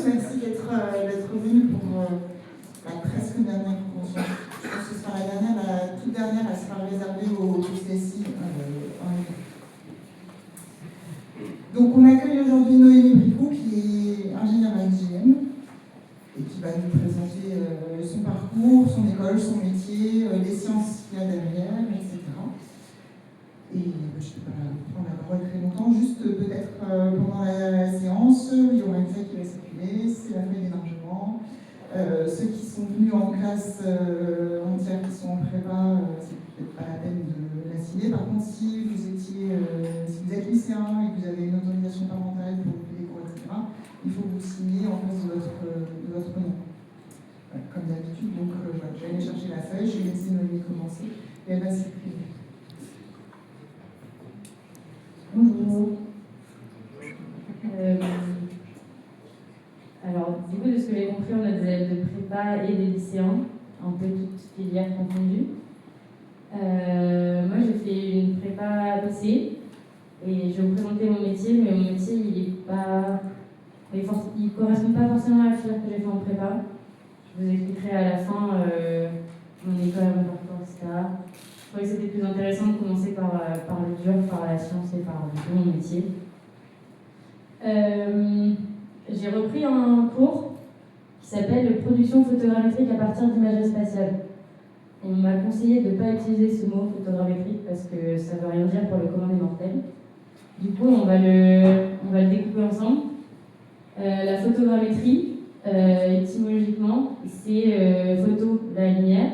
merci d'être venus pour la presque dernière convention. Je pense que ce sera la toute dernière, elle sera réservée au CSI en ligne. Donc on accueille aujourd'hui Noémie Bricot, qui est ingénieure à IGM, et qui va nous présenter son parcours, son école, son métier, les sciences qu'il y a derrière, etc. Et je ne vais pas prendre la parole très longtemps, juste peut-être pendant la séance, il y aura une feuille qui va circuler, c'est la feuille d'émargement. Ceux qui sont venus en classe entière, qui sont en prépa, c'est peut-être pas la peine de la signer. Par contre, si vous êtes lycéen et que vous avez une autorisation parentale pour les cours, etc., il faut vous signer en face de votre nom. Voilà, comme d'habitude, donc voilà, je vais aller chercher la feuille, je vais laisser Noémie commencer et elle va circuler. Bonjour. Alors, du coup, de ce que j'ai compris, on a des élèves de prépa et des lycéens, un peu toutes filières confondues. Moi, j'ai fait une prépa PC et je vais vous présenter mon métier, mais mon métier, il correspond pas forcément à la filière que j'ai fait en prépa. Je vous expliquerai à la fin mon école, mon parcours, etc. Je trouvais que c'était plus intéressant de commencer par le dur, par la science et par mon métier. J'ai repris un cours qui s'appelle production photogrammétrique à partir d'images spatiales. On m'a conseillé de ne pas utiliser ce mot photogrammétrique parce que ça ne veut rien dire pour le commun des mortels. Du coup, on va le découper ensemble. La photogrammétrie, étymologiquement, c'est photo, la lumière,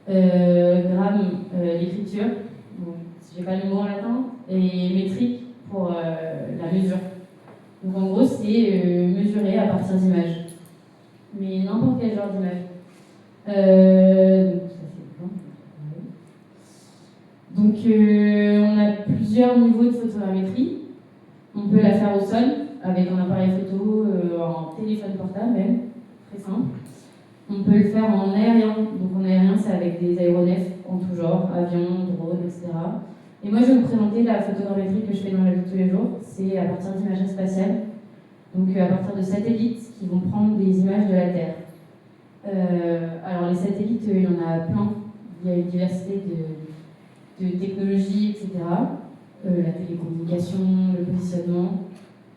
gramme, l'écriture, bon, j'ai pas le mot en latin, et métrique pour la mesure. Donc en gros, c'est mesurer à partir d'images, mais n'importe quel genre d'image. Donc on a plusieurs niveaux de photogrammétrie. On peut la faire au sol avec un appareil photo, un téléphone portable même, très simple. On peut le faire en aérien. Donc en aérien, c'est avec des aéronefs en tout genre, avions, drones, etc. Et moi, je vais vous présenter la photogrammétrie que je fais dans la vie de tous les jours. C'est à partir d'images spatiales, donc à partir de satellites qui vont prendre des images de la Terre. Alors les satellites, il y en a plein. Il y a une diversité de technologies, etc. La télécommunication, le positionnement.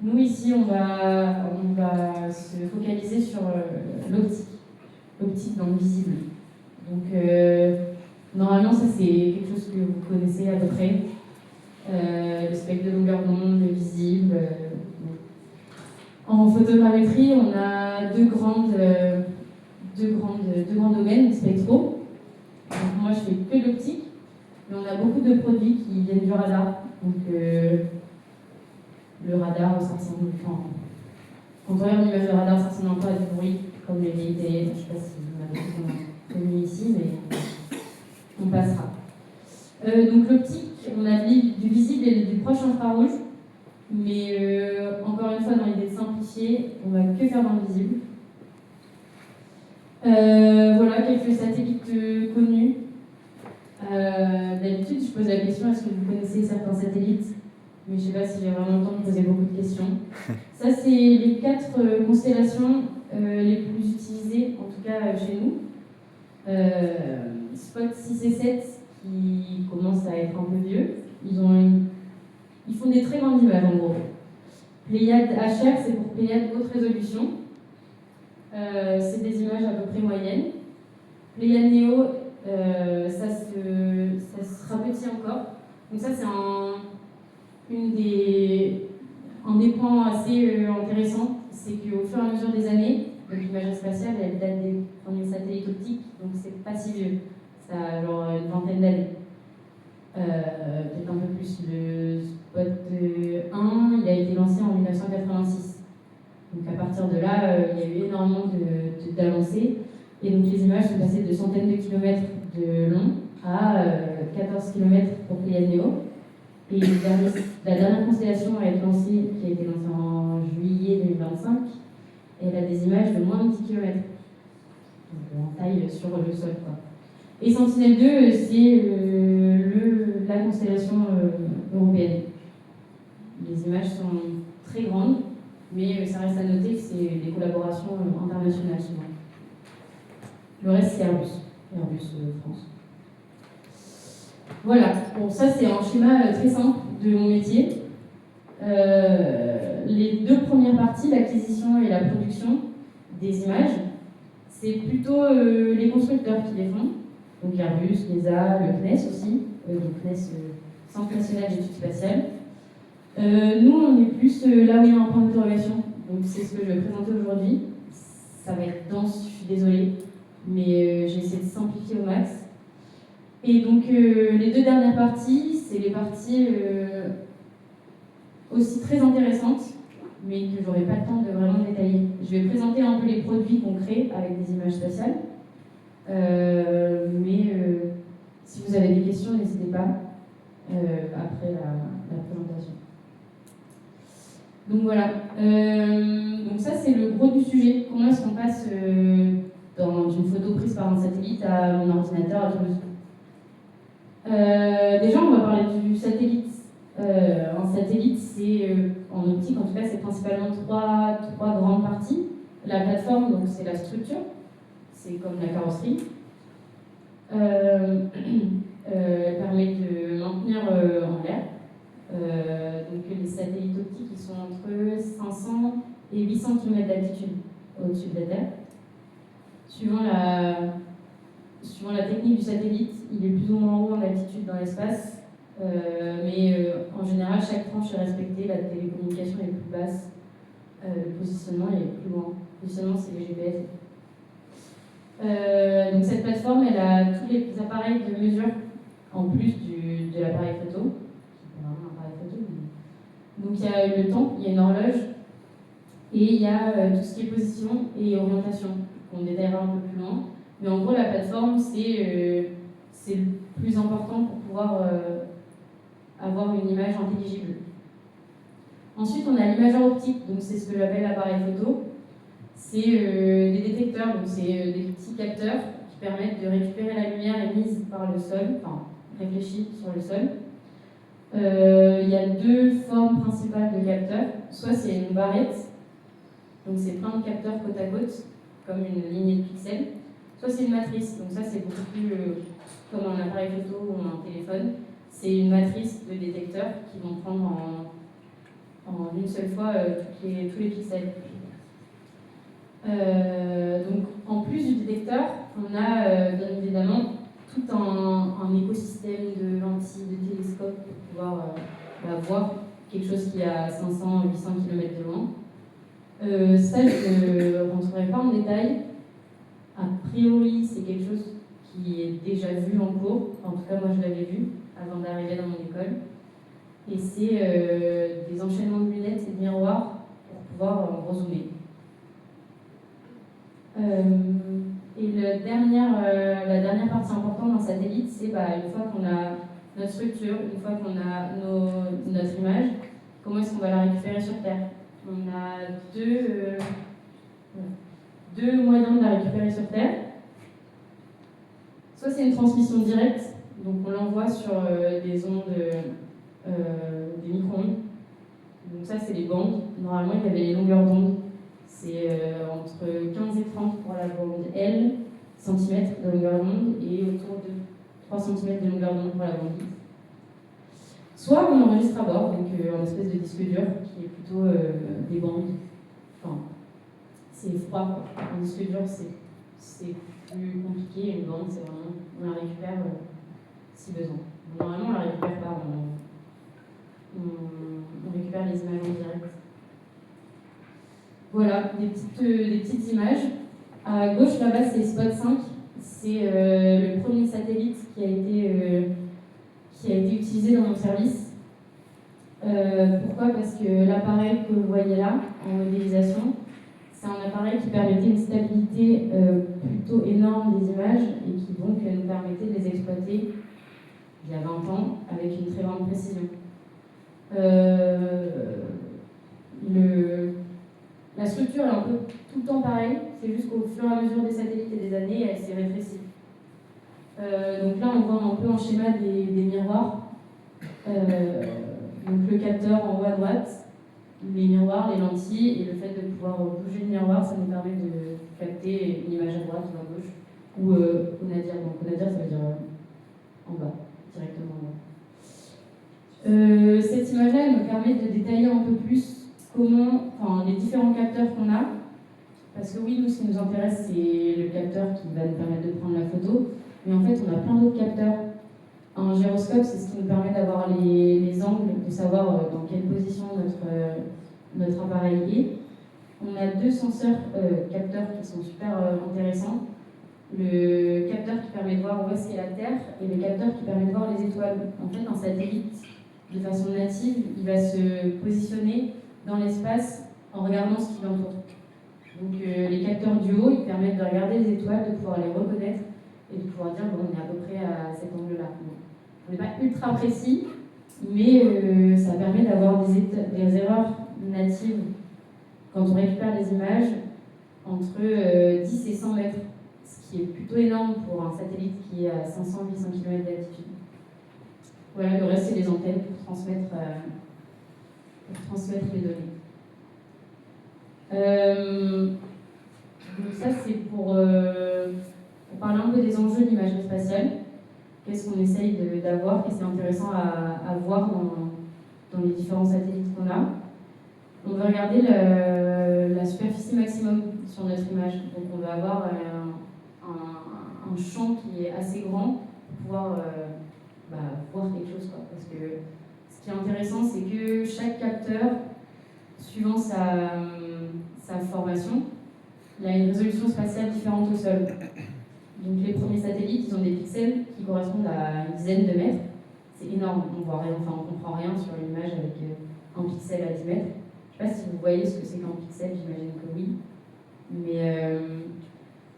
Nous, ici, on va se focaliser sur l'optique dans le visible. Donc, normalement, ça, c'est quelque chose que vous connaissez à peu près. Le spectre de longueur d'onde, le visible. En photogrammétrie, on a deux grands domaines spectraux. Donc, moi, je fais que de l'optique, mais on a beaucoup de produits qui viennent du radar. Donc, le radar, ça ressemble. Enfin, quand on regarde une image de radar, ça ressemble un peu à du bruit, comme les vieilles télé. Je ne sais pas si vous avez connu ici, mais on passera. Donc, l'optique, on a du visible et du proche infrarouge. Mais encore une fois, dans l'idée de simplifier, on va que faire dans le visible. Voilà quelques satellites connus. D'habitude, je pose la question, est-ce que vous connaissez certains satellites? Mais je ne sais pas si j'ai vraiment le temps de poser beaucoup de questions. Ça, c'est les 4 constellations les plus utilisées, en tout cas chez nous. Spot 6 et 7, qui commencent à être un peu vieux. Ils font des très grandes images, en gros. Pléiade HR, c'est pour Pléiade haute résolution. C'est des images à peu près moyennes. Pléiade Néo, ça se rapetit encore. Donc ça, c'est un des points assez intéressants, c'est qu'au fur et à mesure des années, l'image spatiale, elle date des premiers satellites optiques, donc c'est pas si vieux. Ça a genre une vingtaine d'années. Peut-être un peu plus. Le Spot 1, il a été lancé en 1986. Donc à partir de là, il y a eu énormément d'avancées. Et donc les images sont passées de centaines de kilomètres de long à 14 km pour Pléiade Néo. Et la dernière constellation qui a été lancée en juillet 2025, elle a des images de moins de 10 km. Donc en taille sur le sol, quoi. Et Sentinelle-2, c'est la constellation européenne. Les images sont très grandes, mais ça reste à noter que c'est des international souvent. Le reste, c'est Airbus France. Voilà, bon, ça c'est un schéma très simple de mon métier. Les deux premières parties, l'acquisition et la production des images, c'est plutôt les constructeurs qui les font. Donc Airbus, l'ESA, le CNES aussi, le CNES, Centre National d'Études Spatiales. Nous, on est plus là où il y a un point d'interrogation. Donc c'est ce que je vais présenter aujourd'hui. Ça va être dense, je suis désolée, mais j'ai essayé de simplifier au max. Et donc les deux dernières parties, c'est les parties aussi très intéressantes, mais que j'aurai pas le temps de vraiment détailler. Je vais présenter un peu les produits qu'on crée avec des images spatiales. Mais si vous avez des questions, n'hésitez pas après la présentation. Donc voilà. Donc ça, c'est le gros du sujet. Comment est-ce qu'on passe dans une photo prise par un satellite à mon ordinateur à Toulouse? Déjà, on va parler du satellite. Un satellite, c'est en optique, en tout cas, c'est principalement trois grandes parties. La plateforme, donc c'est la structure, c'est comme la carrosserie. Elle permet de maintenir en l'air. Donc les satellites optiques, ils sont entre 500 et 800 km d'altitude au-dessus de la Terre. Suivant la technique du satellite, il est plus ou moins haut en altitude dans l'espace. Mais en général, chaque tranche est respectée, la télécommunication est plus basse, le positionnement est plus loin. Le positionnement, c'est les GPS. Donc cette plateforme, elle a tous les appareils de mesure, en plus de l'appareil photo. C'est vraiment un appareil photo. Donc il y a le temps, il y a une horloge, et il y a tout ce qui est position et orientation, qu'on détaillera un peu plus loin. Mais en gros, la plateforme, c'est le plus important pour pouvoir avoir une image intelligible. Ensuite, on a l'imageur optique, donc c'est ce que j'appelle l'appareil photo. C'est des détecteurs, donc c'est des petits capteurs qui permettent de récupérer la lumière émise par le sol, enfin réfléchie sur le sol. Il y a deux formes principales de capteurs. Soit c'est une barrette, donc c'est plein de capteurs côte à côte, comme une lignée de pixels. Soit c'est une matrice, donc ça c'est beaucoup plus comme un appareil photo ou un téléphone. C'est une matrice de détecteurs qui vont prendre en une seule fois tous les pixels. Donc, en plus du détecteur, on a bien évidemment tout un écosystème de lentilles, de télescopes pour pouvoir voir quelque chose qui est à 500-800 km de loin. Ça, je ne rentrerai pas en détail. A priori, c'est quelque chose qui est déjà vu en cours. En tout cas, moi, je l'avais vu avant d'arriver dans mon école. Et c'est des enchaînements de lunettes et de miroirs pour pouvoir rezoomer. Et la dernière partie importante d'un satellite, c'est une fois qu'on a notre structure, une fois qu'on a notre image, comment est-ce qu'on va la récupérer sur Terre? On a deux moyens de la récupérer sur Terre. Soit c'est une transmission directe, donc on l'envoie sur des ondes, des micro-ondes. Donc ça, c'est les bandes. Normalement, il y avait les longueurs d'onde. C'est entre 15 et 30 pour la bande L, centimètres de longueur d'onde, et autour de 3 cm de longueur d'onde pour la bande I. Soit on enregistre à bord, donc en espèce de disque dur, qui est plutôt des bandes. Enfin, c'est froid, quoi. Un disque dur, c'est plus compliqué. Une bande, c'est vraiment, on la récupère si besoin. Normalement, on la récupère pas, on récupère les images en direct. Voilà, des petites images. À gauche, là-bas, c'est Spot 5. C'est le premier satellite qui a été utilisé dans mon service. Pourquoi? Parce que l'appareil que vous voyez là, en modélisation, c'est un appareil qui permettait une stabilité plutôt énorme des images et qui donc nous permettait de les exploiter il y a 20 ans avec une très grande précision. La structure est un peu tout le temps pareille, c'est juste qu'au fur et à mesure des satellites et des années, elle s'est rétrécie. Donc là, on voit un peu en schéma des miroirs. Donc le capteur en haut à droite, les miroirs, les lentilles, et le fait de pouvoir bouger le miroir, ça nous permet de droite ou à gauche, ou au nadir. Donc au nadir, ça veut dire en bas, directement en bas. Cette image-là, elle me permet de détailler un peu plus les différents capteurs qu'on a. Parce que oui, nous, ce qui nous intéresse, c'est le capteur qui va nous permettre de prendre la photo. Mais en fait, on a plein d'autres capteurs. Un gyroscope, c'est ce qui nous permet d'avoir les angles, de savoir dans quelle position notre appareil est. On a deux senseurs capteurs qui sont super intéressants. Le capteur qui permet de voir où est-ce qu'est la Terre et le capteur qui permet de voir les étoiles. En fait, un satellite, de façon native, il va se positionner dans l'espace en regardant ce qui l'entoure. Donc les capteurs du haut, ils permettent de regarder les étoiles, de pouvoir les reconnaître et de pouvoir dire bon, on est à peu près à cet angle-là. Bon, on n'est pas ultra précis, mais ça permet d'avoir des erreurs natives quand on récupère les images entre 10 et 100 mètres, ce qui est plutôt énorme pour un satellite qui est à 500-800 km d'altitude. Voilà, le reste, c'est les antennes pour transmettre les données. Donc ça, c'est pour parler un peu des enjeux de l'imagerie spatiale. Qu'est-ce qu'on essaye d'avoir, qu'est-ce qui est intéressant à voir dans les différents satellites qu'on a. On veut regarder la superficie maximum sur notre image. Donc on va avoir un champ qui est assez grand pour pouvoir voir quelque chose, quoi. Parce que ce qui est intéressant, c'est que chaque capteur, suivant sa formation, il a une résolution spatiale différente au sol. Donc les premiers satellites, ils ont des pixels qui correspondent à une dizaine de mètres. C'est énorme, on voit rien, on comprend rien sur une image avec un pixel à 10 mètres. Je ne sais pas si vous voyez ce que c'est qu'un pixel, j'imagine que oui. Mais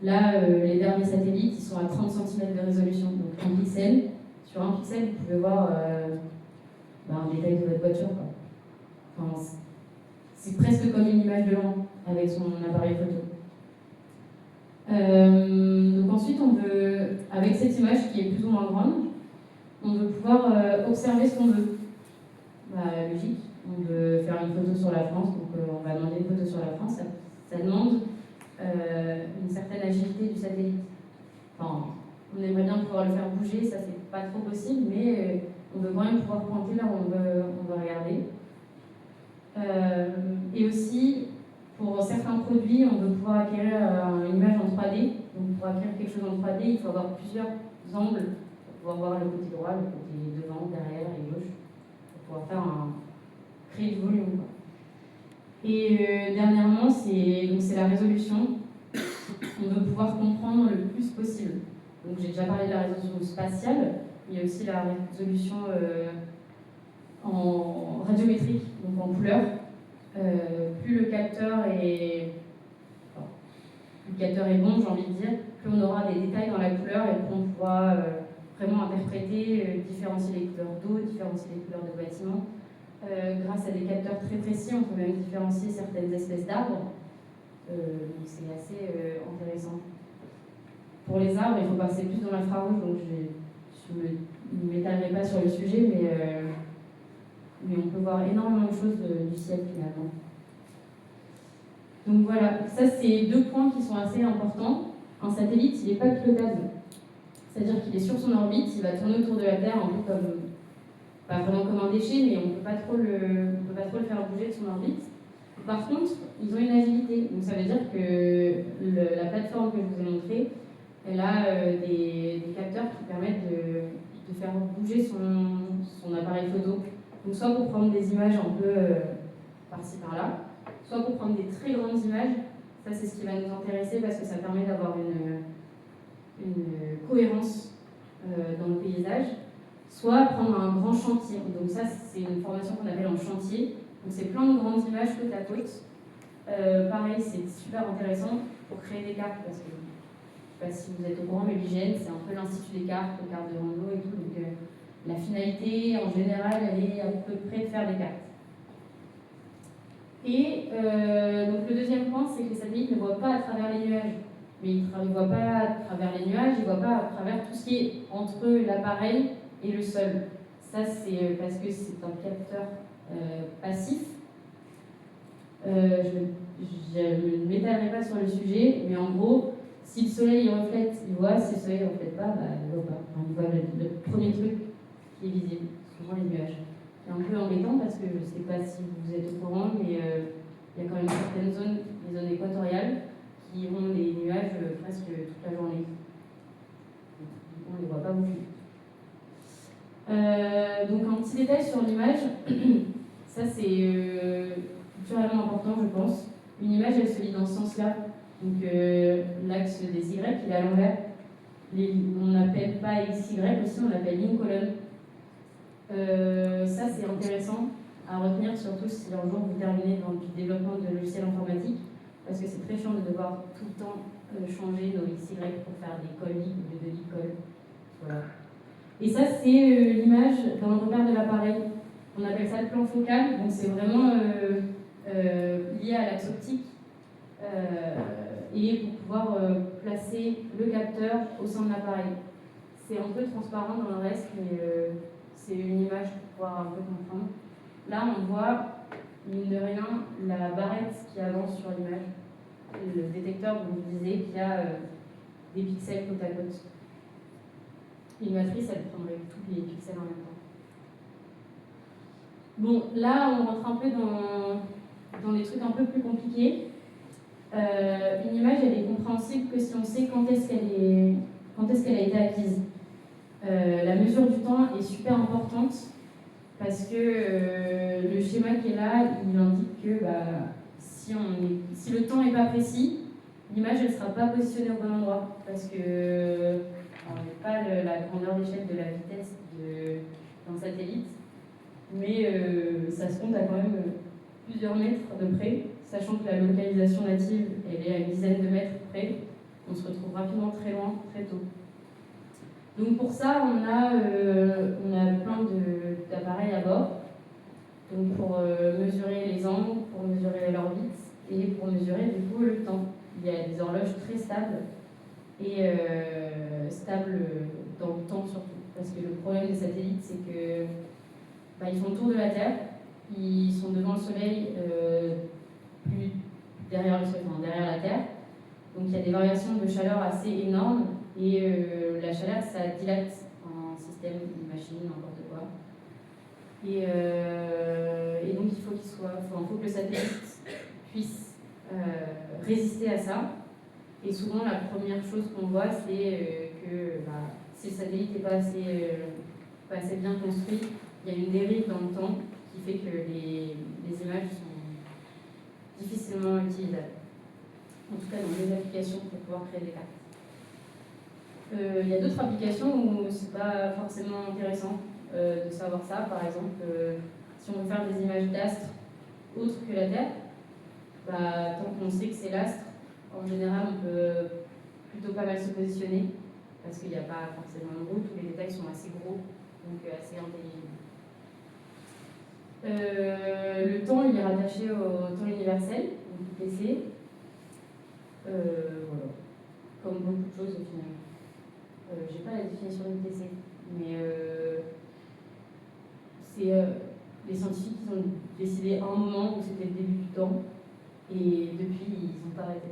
là, les derniers satellites, ils sont à 30 cm de résolution. Donc un pixel, sur un pixel, vous pouvez voir un détail de votre voiture, quoi. Enfin, c'est presque comme une image de loin avec son appareil photo. Donc ensuite, avec cette image qui est plus ou moins grande, on veut pouvoir observer ce qu'on veut. Logique, on veut faire une photo sur la France, donc on va demander une photo sur la France. Ça demande une certaine agilité du satellite. Enfin, on aimerait bien pouvoir le faire bouger, ça c'est pas trop possible, mais on veut quand même pouvoir pointer là où on veut regarder. Et aussi, pour certains produits, on veut pouvoir acquérir une image en 3D. Donc pour acquérir quelque chose en 3D, il faut avoir plusieurs angles pour pouvoir voir le côté droit, le côté devant, derrière et gauche, pour pouvoir créer du volume, quoi. Et dernièrement, c'est la résolution. On veut pouvoir comprendre le plus possible. Donc j'ai déjà parlé de la résolution spatiale, il y a aussi la résolution en radiométrique, donc en couleur. Plus le capteur est bon, j'ai envie de dire, plus on aura des détails dans la couleur et plus on pourra vraiment interpréter, différencier les couleurs d'eau, différencier les couleurs de bâtiments. Grâce à des capteurs très précis, on peut même différencier certaines espèces d'arbres. Donc c'est assez intéressant. Pour les arbres, il faut passer plus dans l'infrarouge, donc je ne m'étalerai pas sur le sujet, mais on peut voir énormément de choses du ciel finalement. Donc voilà, ça c'est deux points qui sont assez importants. Un satellite, il n'est pas pilotable. C'est-à-dire qu'il est sur son orbite, il va tourner autour de la Terre, un peu comme, pas vraiment comme un déchet, mais on ne peut pas trop le faire bouger de son orbite. Par contre, ils ont une agilité. Donc ça veut dire que la plateforme que je vous ai montrée, elle a des capteurs qui permettent de faire bouger son appareil photo. Donc soit pour prendre des images un peu par-ci par-là, soit pour prendre des très grandes images. Ça c'est ce qui va nous intéresser parce que ça permet d'avoir une cohérence dans le paysage. Soit prendre un grand chantier. Donc ça c'est une formation qu'on appelle en chantier. Donc c'est plein de grandes images côte à côte. Pareil, c'est super intéressant pour créer des cartes parce que je ne sais pas si vous êtes au courant, mais l'IGN c'est un peu l'institut des cartes, les cartes de Rondeau et tout. Donc la finalité en général, elle est à peu près de faire des cartes. Et donc le deuxième point, c'est que les satellites ne voient pas à travers les nuages. Mais ils ne voient pas à travers les nuages, ils ne voient pas à travers tout ce qui est entre l'appareil et le sol. Ça c'est parce que c'est un capteur passif. Je ne m'étalerai pas sur le sujet, mais en gros, Si le soleil il reflète, il voit. Si le soleil ne reflète pas, bah, il ne voit pas. Enfin, il voit le premier truc qui est visible, souvent les nuages. C'est un peu embêtant parce que je ne sais pas si vous êtes au courant, mais il y a quand même certaines zones, les zones équatoriales, qui ont des nuages presque toute la journée. On ne les voit pas beaucoup. Donc un petit détail sur l'image, ça c'est culturellement important je pense. Une image elle se lit dans ce sens-là, donc l'axe des Y il est à l'envers. On n'appelle pas XY aussi, on l'appelle ligne colonne. Ça c'est intéressant à retenir, surtout si un jour vous terminez dans le développement de logiciels informatiques, parce que c'est très chiant de devoir tout le temps changer nos XY pour faire des colis ou des demi-cols. Voilà. Et ça, c'est l'image dans le repère de l'appareil. On appelle ça le plan focal, donc c'est vraiment lié à l'axe optique et pour pouvoir placer le capteur au sein de l'appareil. C'est un peu transparent dans le reste, mais c'est une image pour pouvoir un peu comprendre. Là, on voit, mine de rien, la barrette qui avance sur l'image, le détecteur dont je vous disais qu'il y a des pixels côte à côte. Une matrice, elle prendrait tous les pixels en même temps. Bon, là, on rentre un peu dans des trucs un peu plus compliqués. Une image, elle est compréhensible que si on sait quand est-ce qu'elle a été acquise. La mesure du temps est super importante parce que le schéma qui est là, il indique que si le temps n'est pas précis, l'image elle ne sera pas positionnée au bon endroit parce que on n'est pas la grandeur d'échelle de la vitesse d'un satellite, mais ça se compte à quand même plusieurs mètres de près, sachant que la localisation native elle est à une dizaine de mètres près, on se retrouve rapidement très loin, très tôt. Donc pour ça, on a plein d'appareils à bord, donc pour mesurer les angles, pour mesurer l'orbite et pour mesurer du coup le temps. Il y a des horloges très stables et stables dans le temps surtout. Parce que le problème des satellites, c'est que ils font le tour de la Terre, ils sont devant le Soleil, plus derrière le Soleil, enfin, derrière la Terre. Donc il y a des variations de chaleur assez énormes et la chaleur, ça dilate un système, une machine, n'importe quoi. Et donc il faut que le satellite puisse résister à ça. Et souvent, la première chose qu'on voit, c'est que si le satellite n'est pas assez bien construit, il y a une dérive dans le temps qui fait que les images sont difficilement utilisables. En tout cas, dans les applications pour pouvoir créer des cartes. Il y a d'autres applications où c'est pas forcément intéressant de savoir ça. Par exemple, si on veut faire des images d'astres autres que la Terre, tant qu'on sait que c'est l'astre, en général, on peut plutôt pas mal se positionner parce qu'il n'y a pas forcément de route, tous les détails sont assez gros, donc assez intelligibles. Le temps, il est rattaché au temps universel, donc IPC. Voilà. Comme beaucoup de choses au final. J'ai pas la définition du IPC, mais c'est les scientifiques qui ont décidé à un moment où c'était le début du temps, et depuis ils n'ont pas arrêté.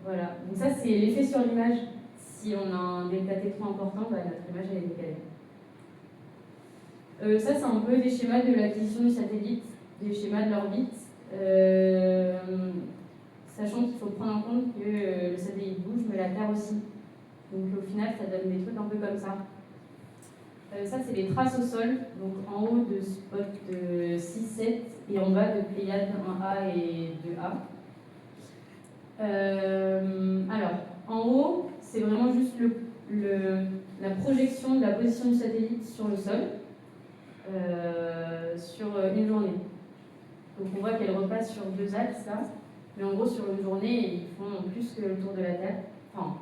Voilà, donc ça c'est l'effet sur l'image. Si on a un delta T trop important, notre image elle est décalée. Ça c'est un peu des schémas de l'acquisition du satellite, des schémas de l'orbite. Sachant qu'il faut prendre en compte que le satellite bouge, mais la Terre aussi. Donc au final, ça donne des trucs un peu comme ça. Ça, c'est les traces au sol, donc en haut de spot de 6, 7 et en bas de Pléiades 1A et 2A. Alors, en haut, c'est vraiment juste la projection de la position du satellite sur le sol sur une journée. Donc on voit qu'elle repasse sur 2 axes là. Mais en gros, sur une journée, ils font plus que le tour de la Terre. Enfin,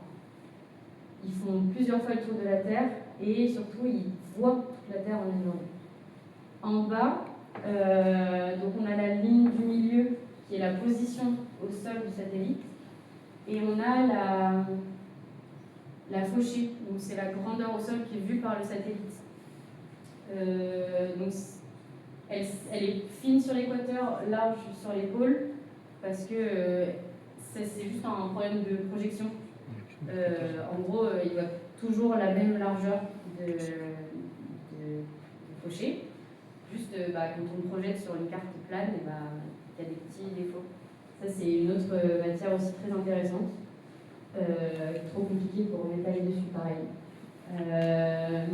ils font plusieurs fois le tour de la Terre et surtout, ils voient toute la Terre en une journée. En bas, donc on a la ligne du milieu qui est la position au sol du satellite et on a la fauchée, donc c'est la grandeur au sol qui est vue par le satellite. Donc elle est fine sur l'équateur, large sur les pôles. Parce que c'est juste un problème de projection. En gros, il voit toujours la même largeur de fauché. Juste quand on projette sur une carte plane, il y a des petits défauts. Ça, c'est une autre matière aussi très intéressante. Trop compliqué pour m'étaler dessus, pareil.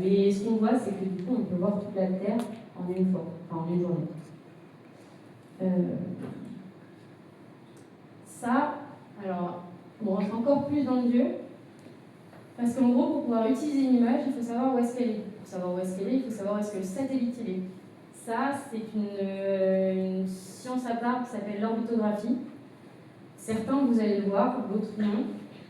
Mais ce qu'on voit, c'est que du coup, on peut voir toute la Terre en une fois, enfin en une journée. Ça, alors, on rentre encore plus dans le dur, parce qu'en gros, pour pouvoir utiliser une image, il faut savoir où est-ce qu'elle est. Pour savoir où est-ce qu'elle est, il faut savoir où est-ce que le satellite il est. Ça, c'est une science à part qui s'appelle l'orbitographie. Certains, vous allez le voir, d'autres non.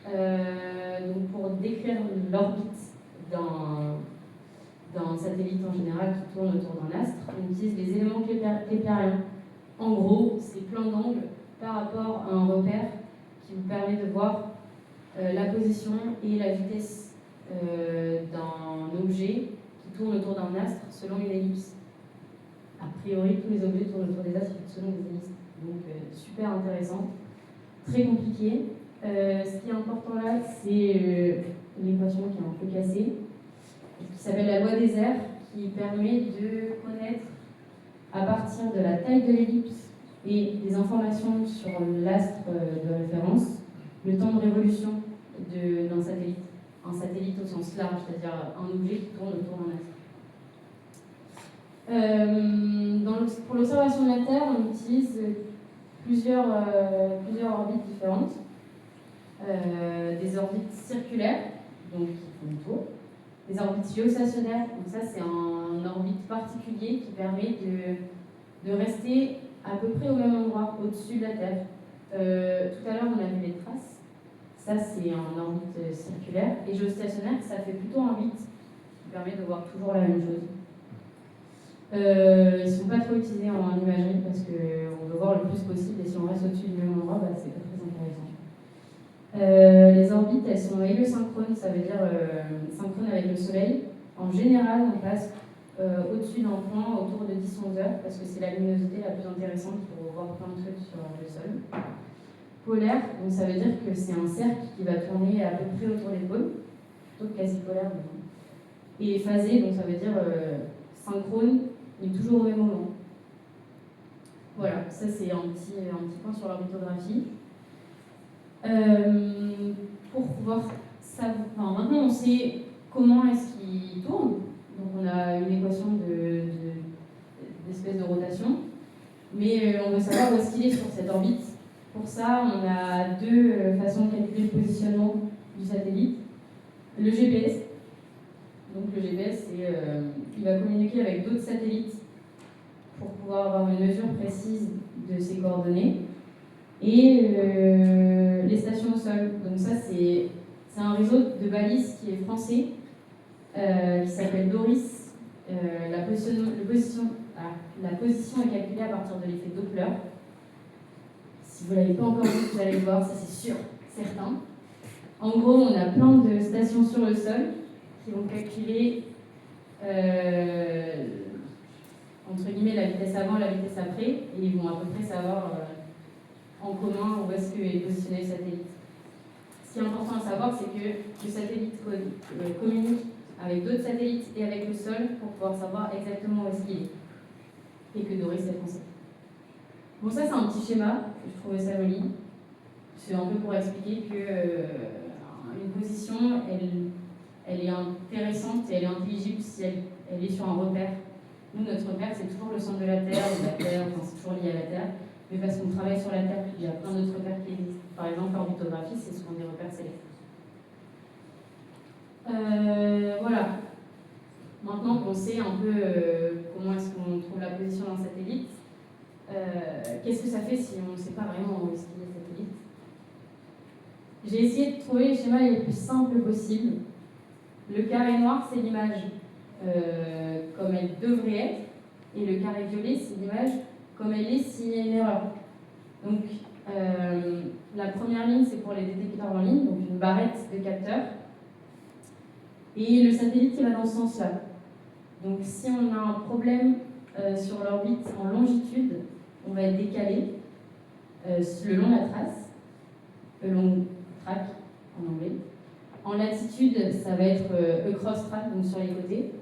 Donc pour décrire l'orbite d'un satellite en général qui tourne autour d'un astre, on utilise les éléments keplériens. En gros, c'est plein d'angles par rapport à un repère qui vous permet de voir la position et la vitesse d'un objet qui tourne autour d'un astre selon une ellipse. A priori, tous les objets tournent autour des astres selon des ellipses. Donc, super intéressant. Très compliqué. Ce qui est important là, c'est l'équation qui est un peu cassée, qui s'appelle la loi des airs, qui permet de connaître, à partir de la taille de l'ellipse et des informations sur l'astre de référence, le temps de révolution d'un satellite. Un satellite au sens large, c'est-à-dire un objet qui tourne autour d'un astre. Pour l'observation de la Terre, on utilise plusieurs orbites différentes. Des orbites circulaires, donc qui font le tour, des orbites géostationnaires, donc ça c'est un orbite particulier qui permet de rester à peu près au même endroit, au-dessus de la Terre. Tout à l'heure on a vu les traces, ça c'est un orbite circulaire, et géostationnaire ça fait plutôt un orbite qui permet de voir toujours la même chose. Ils ne sont pas trop utilisés en imagerie parce qu'on veut voir le plus possible, et si on reste au-dessus du même endroit, c'est pas très intéressant. Les orbites, elles sont héliosynchrones, ça veut dire synchrone avec le Soleil. En général, on passe au-dessus d'un point autour de 10-11 heures, parce que c'est la luminosité la plus intéressante pour voir plein de trucs sur le sol. Polaire, donc ça veut dire que c'est un cercle qui va tourner à peu près autour des pôles, plutôt que quasi-polaire. Et phasé, donc ça veut dire synchrone, mais toujours au même moment. Voilà, ça c'est un petit point sur l'orbitographie. Pour pouvoir savoir, maintenant on sait comment est-ce qu'il tourne, donc on a une équation d'espèce de rotation, mais on veut savoir où est-ce qu'il est sur cette orbite. Pour ça, on a deux façons de calculer le positionnement du satellite. Le GPS, donc le GPS, il va communiquer avec d'autres satellites pour pouvoir avoir une mesure précise de ses coordonnées. Et les stations au sol. Donc ça, c'est un réseau de balises qui est français, qui s'appelle Doris. La position est calculée à partir de l'effet Doppler. Si vous ne l'avez pas encore vu, vous allez le voir, ça c'est sûr, certain. En gros, on a plein de stations sur le sol qui vont calculer entre guillemets la vitesse avant, la vitesse après, et ils vont à peu près savoir en commun où est-ce est positionné le satellite. Ce qui est important à savoir, c'est que le satellite communique avec d'autres satellites et avec le sol pour pouvoir savoir exactement où est-ce qu'il est. Et que Doris est français. Bon, ça c'est un petit schéma, je trouvais ça joli. C'est un peu pour expliquer que une position, elle est intéressante et elle est intelligible si elle est sur un repère. Nous, notre repère, c'est toujours le centre de la Terre, c'est toujours lié à la Terre. Mais parce qu'on travaille sur la Terre, il y a plein d'autres repères qui existent. Par exemple, l'orbitographie, c'est souvent des repères célestes. Voilà. Maintenant qu'on sait un peu comment est-ce qu'on trouve la position d'un satellite, qu'est-ce que ça fait si on ne sait pas vraiment où est-ce qu'il est le satellite? J'ai essayé de trouver les schémas les plus simples possibles. Le carré noir, c'est l'image comme elle devrait être, et le carré violet, c'est l'image comme elle est s'il y a une erreur. Donc, la première ligne, c'est pour les détecteurs en ligne, donc une barrette de capteurs. Et le satellite, il va dans ce sens-là. Donc, si on a un problème sur l'orbite en longitude, on va être décalé le long de la trace. long track en anglais. En latitude, ça va être across track, donc sur les côtés.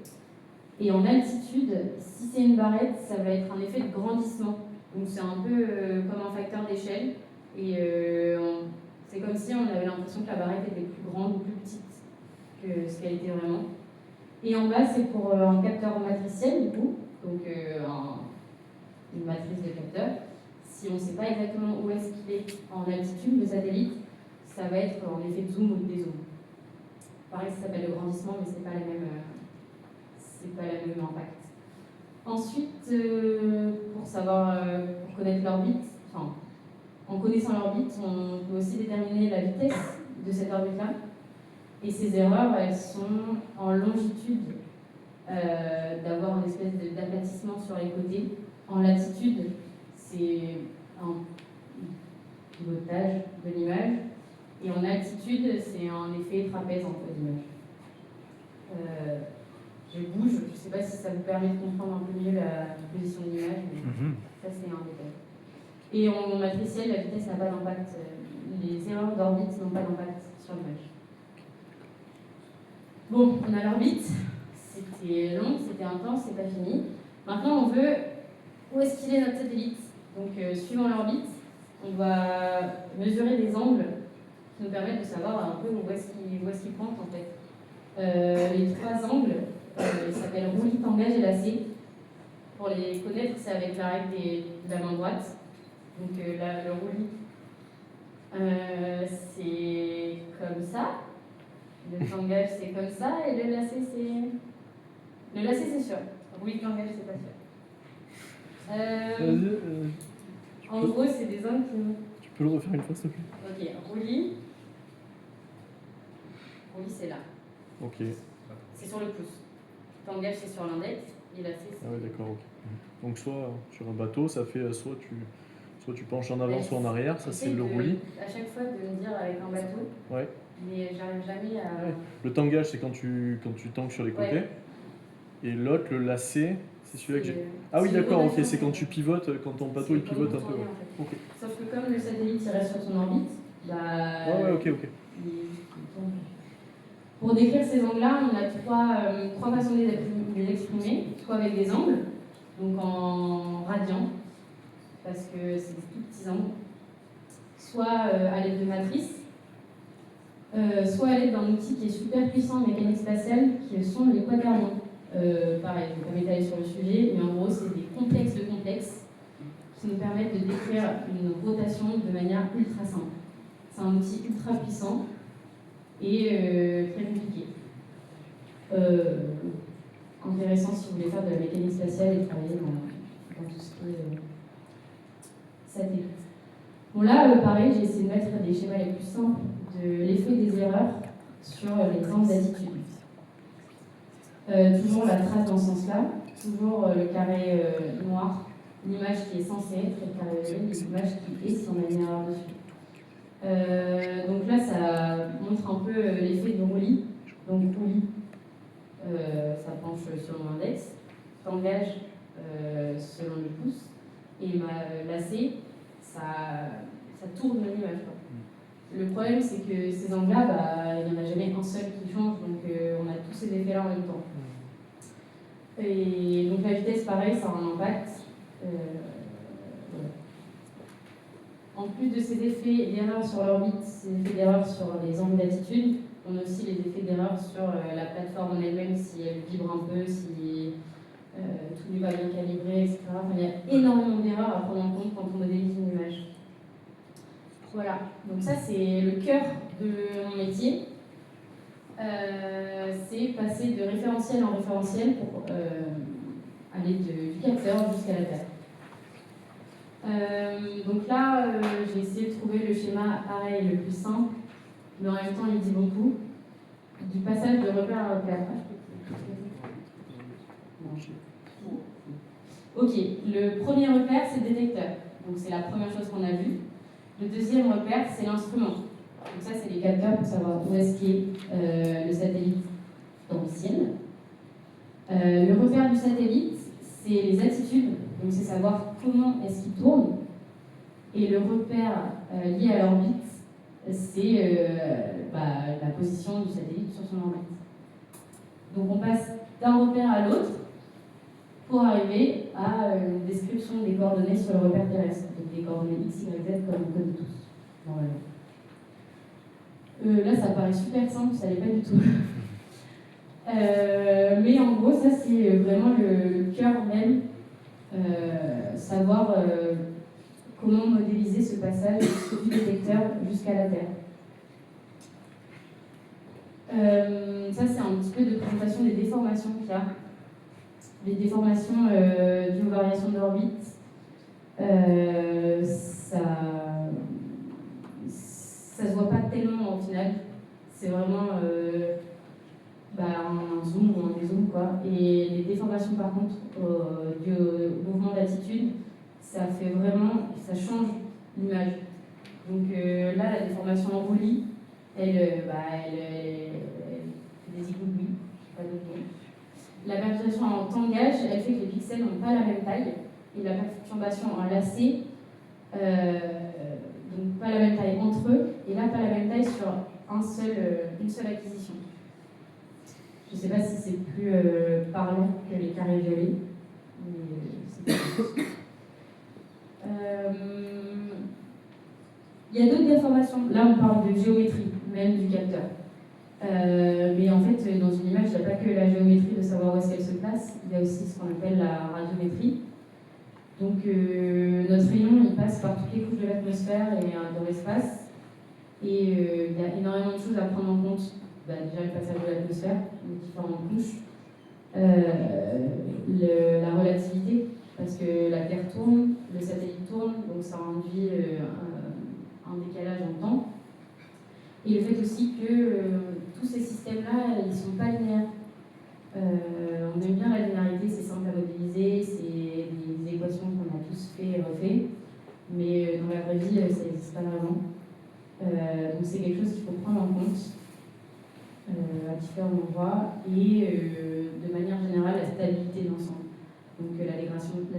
Et en altitude, si c'est une barrette, ça va être un effet de grandissement. Donc c'est un peu comme un facteur d'échelle. Et c'est comme si on avait l'impression que la barrette était plus grande ou plus petite que ce qu'elle était vraiment. Et en bas, c'est pour un capteur matriciel, du coup. Donc une matrice de capteur. Si on ne sait pas exactement où est-ce qu'il est en altitude, le satellite, ça va être en effet de zoom ou de dézoom. Pareil, ça s'appelle le grandissement, mais ce n'est pas le même impact. Ensuite, pour connaître l'orbite, en connaissant l'orbite, on peut aussi déterminer la vitesse de cette orbite-là. Et ces erreurs, elles sont en longitude, d'avoir une espèce d'aplatissement sur les côtés. En latitude, c'est un pivotage de l'image. Et en altitude, c'est un effet trapèze en fait d'image. Je bouge, je ne sais pas si ça vous permet de comprendre un peu mieux la position de l'image, mais ça c'est un détail. Et en matriciel, la vitesse n'a pas d'impact, les erreurs d'orbite n'ont pas d'impact sur l'image. Bon, on a l'orbite, c'était long, c'était intense, c'est pas fini. Maintenant on veut où est-ce qu'il est notre satellite. Donc suivant l'orbite, on va mesurer des angles qui nous permettent de savoir un peu où est-ce qu'il pointe en fait. Les trois angles, ils s'appellent roulis, tangage et lacet. Pour les connaître, c'est avec la règle de la main droite. Donc là, le roulis, c'est comme ça. Le tangage, c'est comme ça. Et le lacet, c'est... Le lacet, c'est sûr. Roulis, tangage, c'est pas sûr. En gros, c'est des angles qui... Tu peux le refaire une fois, s'il te plaît? Ok, roulis. Roulis, c'est là. Ok. C'est sur le pouce. Tangage, c'est sur l'index. Et lacet, c'est... Ah oui, d'accord, ok. Donc soit sur un bateau, ça fait soit tu penches en avant, soit en arrière, ça c'est le roulis. À chaque fois de me dire avec un bateau, Ouais. mais j'arrive jamais à... Ouais. Le tangage, c'est quand tu tangues sur les côtés. Ouais. Et l'autre, le lacet, c'est celui-là que j'ai... C'est- Ah oui, c'est d'accord, une ok, rotation, c'est quand tu pivotes, quand ton bateau c'est il pivote comme un peu. tourner, Ouais. en fait. Ok. Sauf que comme le satellite il reste sur son orbite, bah... Ouais, ok. il tourne. Pour décrire ces angles-là, on a trois façons de les exprimer, soit avec des angles, donc en radians, parce que c'est des tout petits angles, soit à l'aide de matrices, soit à l'aide d'un outil qui est super puissant en mécanique spatiale, qui sont les quaternions. Pareil, je ne vais pas m'étaler sur le sujet, mais en gros, c'est des complexes de complexes qui nous permettent de décrire une rotation de manière ultra simple. C'est un outil ultra puissant et très compliqué. Intéressant si vous voulez faire de la mécanique spatiale et travailler dans tout ce qui est satellite. Bon là, pareil, j'ai essayé de mettre des schémas les plus simples de l'effet des erreurs sur les angles d'attitude. Toujours la trace dans ce sens-là, toujours le carré noir, l'image qui est censée être, et le carré violet, l'image qui est si on a une erreur dessus. Donc là, ça montre un peu l'effet de roulis. Donc roulis, ça penche selon l'index, tangage selon le pouce, et lacet, ça tourne l'image. Le problème, c'est que ces angles-là, bah, il n'y en a jamais un seul qui change, donc on a tous ces effets-là en même temps. Et donc la vitesse, pareil, ça a un impact. Voilà. En plus de ces effets d'erreur sur l'orbite, ces effets d'erreur sur les angles d'attitude, on a aussi les effets d'erreur sur la plateforme en elle-même, si elle vibre un peu, si tout n'est pas bien calibré, etc. Enfin, il y a énormément d'erreurs à prendre en compte quand on modélise une image. Voilà, donc ça c'est le cœur de mon métier. C'est passer de référentiel en référentiel pour aller du capteur jusqu'à la Terre. Donc là, j'ai essayé de trouver le schéma pareil, le plus simple, mais en même temps il dit beaucoup. Du passage de repère à repère. Ok, le premier repère c'est le détecteur, donc c'est la première chose qu'on a vue. Le deuxième repère c'est l'instrument. Donc ça c'est les capteurs pour savoir où est-ce qu'est le satellite dans le ciel. Le repère du satellite c'est les attitudes, donc c'est savoir comment est-ce qu'il tourne. Et le repère lié à l'orbite, c'est la position du satellite sur son orbite. Donc on passe d'un repère à l'autre pour arriver à une description des coordonnées sur le repère terrestre, donc des coordonnées x, y, z comme on connaît tous, normalement. Là, ça paraît super simple, ça l'est pas du tout. Mais en gros, ça c'est vraiment le cœur même, savoir comment modéliser ce passage du détecteur jusqu'à la Terre. Ça c'est un petit peu de présentation des déformations qu'il y a. Les déformations dues aux variations d'orbite, ça se voit pas tellement au final. C'est vraiment un zoom ou un dézoom, quoi. Et les déformations par contre dues au mouvement d'attitude, ça change l'image. Donc là, la déformation en roulis, elle fait des igoulis, pas d'autre mot. La perturbation en tangage, elle fait que les pixels n'ont pas la même taille. Et la perturbation en lacet, donc pas la même taille entre eux, et là pas la même taille sur une seule acquisition. Je ne sais pas si c'est plus parlant que les carrés violets, mais c'est pas plus. Il y a d'autres déformations. Là, on parle de géométrie, même du capteur. Mais en fait, dans une image, il n'y a pas que la géométrie de savoir où est-ce qu'elle se place, il y a aussi ce qu'on appelle la radiométrie. Donc, notre rayon, il passe par toutes les couches de l'atmosphère et dans l'espace. Et il y a énormément de choses à prendre en compte. Déjà, le passage de l'atmosphère, les différentes couches. La relativité, parce que la Terre tourne, le satellite tourne, donc ça induit un décalage en temps. Et le fait aussi que tous ces systèmes-là, ils ne sont pas linéaires. On aime bien la linéarité, c'est simple à modéliser, c'est des équations qu'on a tous fait et refait, mais dans la vraie vie, ça n'existe pas vraiment. Donc c'est quelque chose qu'il faut prendre en compte à différents endroits et de manière générale la stabilité d'ensemble. Donc la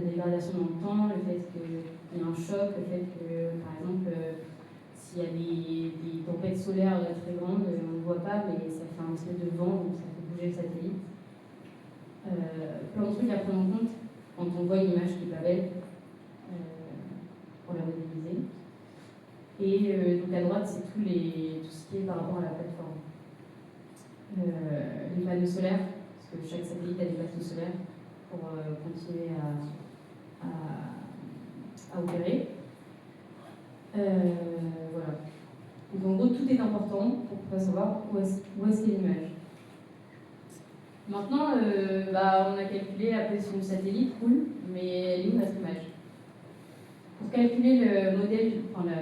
dégradation dans le temps, le fait qu'il y ait un choc, le fait que, par exemple, s'il y a des tempêtes solaires très grandes, on ne le voit pas, mais ça fait un espèce de vent, donc ça fait bouger le satellite. Plein de trucs à prendre en compte quand on voit une image qui n'est pas belle pour la modéliser. Et donc à droite, c'est tout ce qui est par rapport à la plateforme. Les panneaux solaires, parce que chaque satellite a des panneaux solaires pour continuer à opérer. Voilà. Donc en gros, tout est important pour pouvoir savoir où est-ce qu'est l'image. Maintenant, on a calculé la position du satellite, cool, mais elle est où notre image? Pour calculer le modèle, la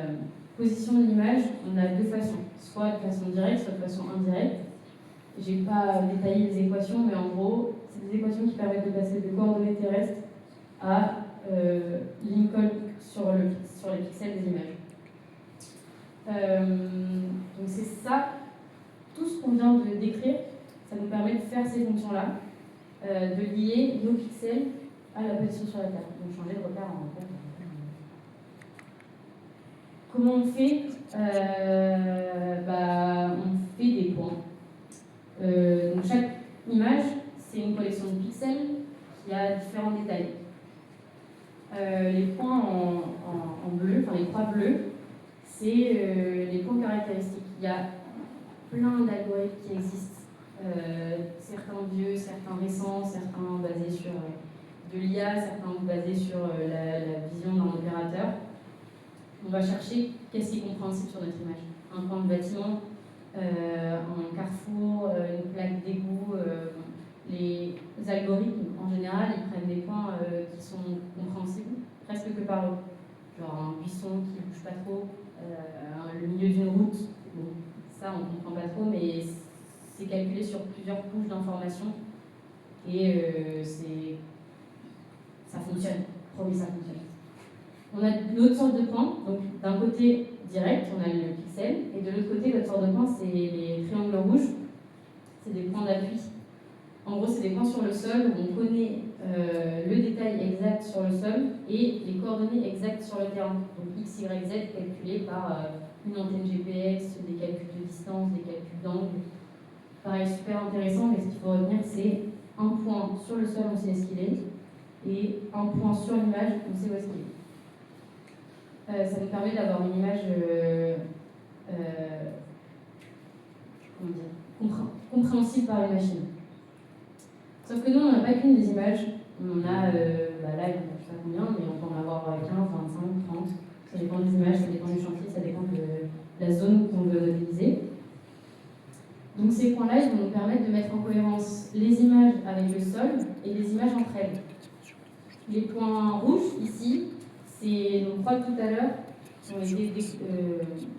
position de l'image, on a deux façons, soit de façon directe, soit de façon indirecte. Je n'ai pas détaillé les équations, mais en gros, c'est des équations qui permettent de passer de coordonnées terrestres à Lincoln sur les pixels des images. Donc c'est ça, tout ce qu'on vient de décrire, ça nous permet de faire ces fonctions-là, de lier nos pixels à la position sur la Terre. Donc changer de repère en repère. Comment on fait? On fait des points. Donc chaque image, c'est une collection de pixels qui a différents détails. Les points en bleu, les croix bleues, c'est les points caractéristiques. Il y a plein d'algorithmes qui existent, certains vieux, certains récents, certains basés sur de l'IA, certains basés sur la vision d'un opérateur. On va chercher qu'est-ce qui est compréhensible sur notre image. Un point de bâtiment, un carrefour, une plaque d'égout. Les algorithmes, en général, ils prennent des points qui sont compréhensibles presque que par eux. Genre un buisson qui ne bouge pas trop, le milieu d'une route. Bon, ça, on ne comprend pas trop, mais c'est calculé sur plusieurs couches d'informations. Et ça fonctionne. Promis, ça fonctionne. On a une autre sorte de points. Donc, d'un côté direct, on a le pixel. Et de l'autre côté, l'autre sorte de points, c'est les triangles rouges. C'est des points d'appui. En gros, c'est des points sur le sol où on connaît le détail exact sur le sol et les coordonnées exactes sur le terrain. Donc X, Y, Z calculées par une antenne GPS, des calculs de distance, des calculs d'angle. Pareil, super intéressant, mais ce qu'il faut retenir, c'est un point sur le sol, on sait ce qu'il est, et un point sur l'image, on sait où est-ce qu'il est. Ça nous permet d'avoir une image compréhensible par une machine. Sauf que nous, on n'a pas qu'une des images. On en a, là, je ne sais pas combien, mais on peut en avoir 15, 25, 30. Ça dépend des images, ça dépend du chantier, ça dépend de la zone qu'on veut modéliser. Donc ces points-là, ils vont nous permettre de mettre en cohérence les images avec le sol et les images entre elles. Les points rouges, ici, c'est nos croix tout à l'heure, qui ont été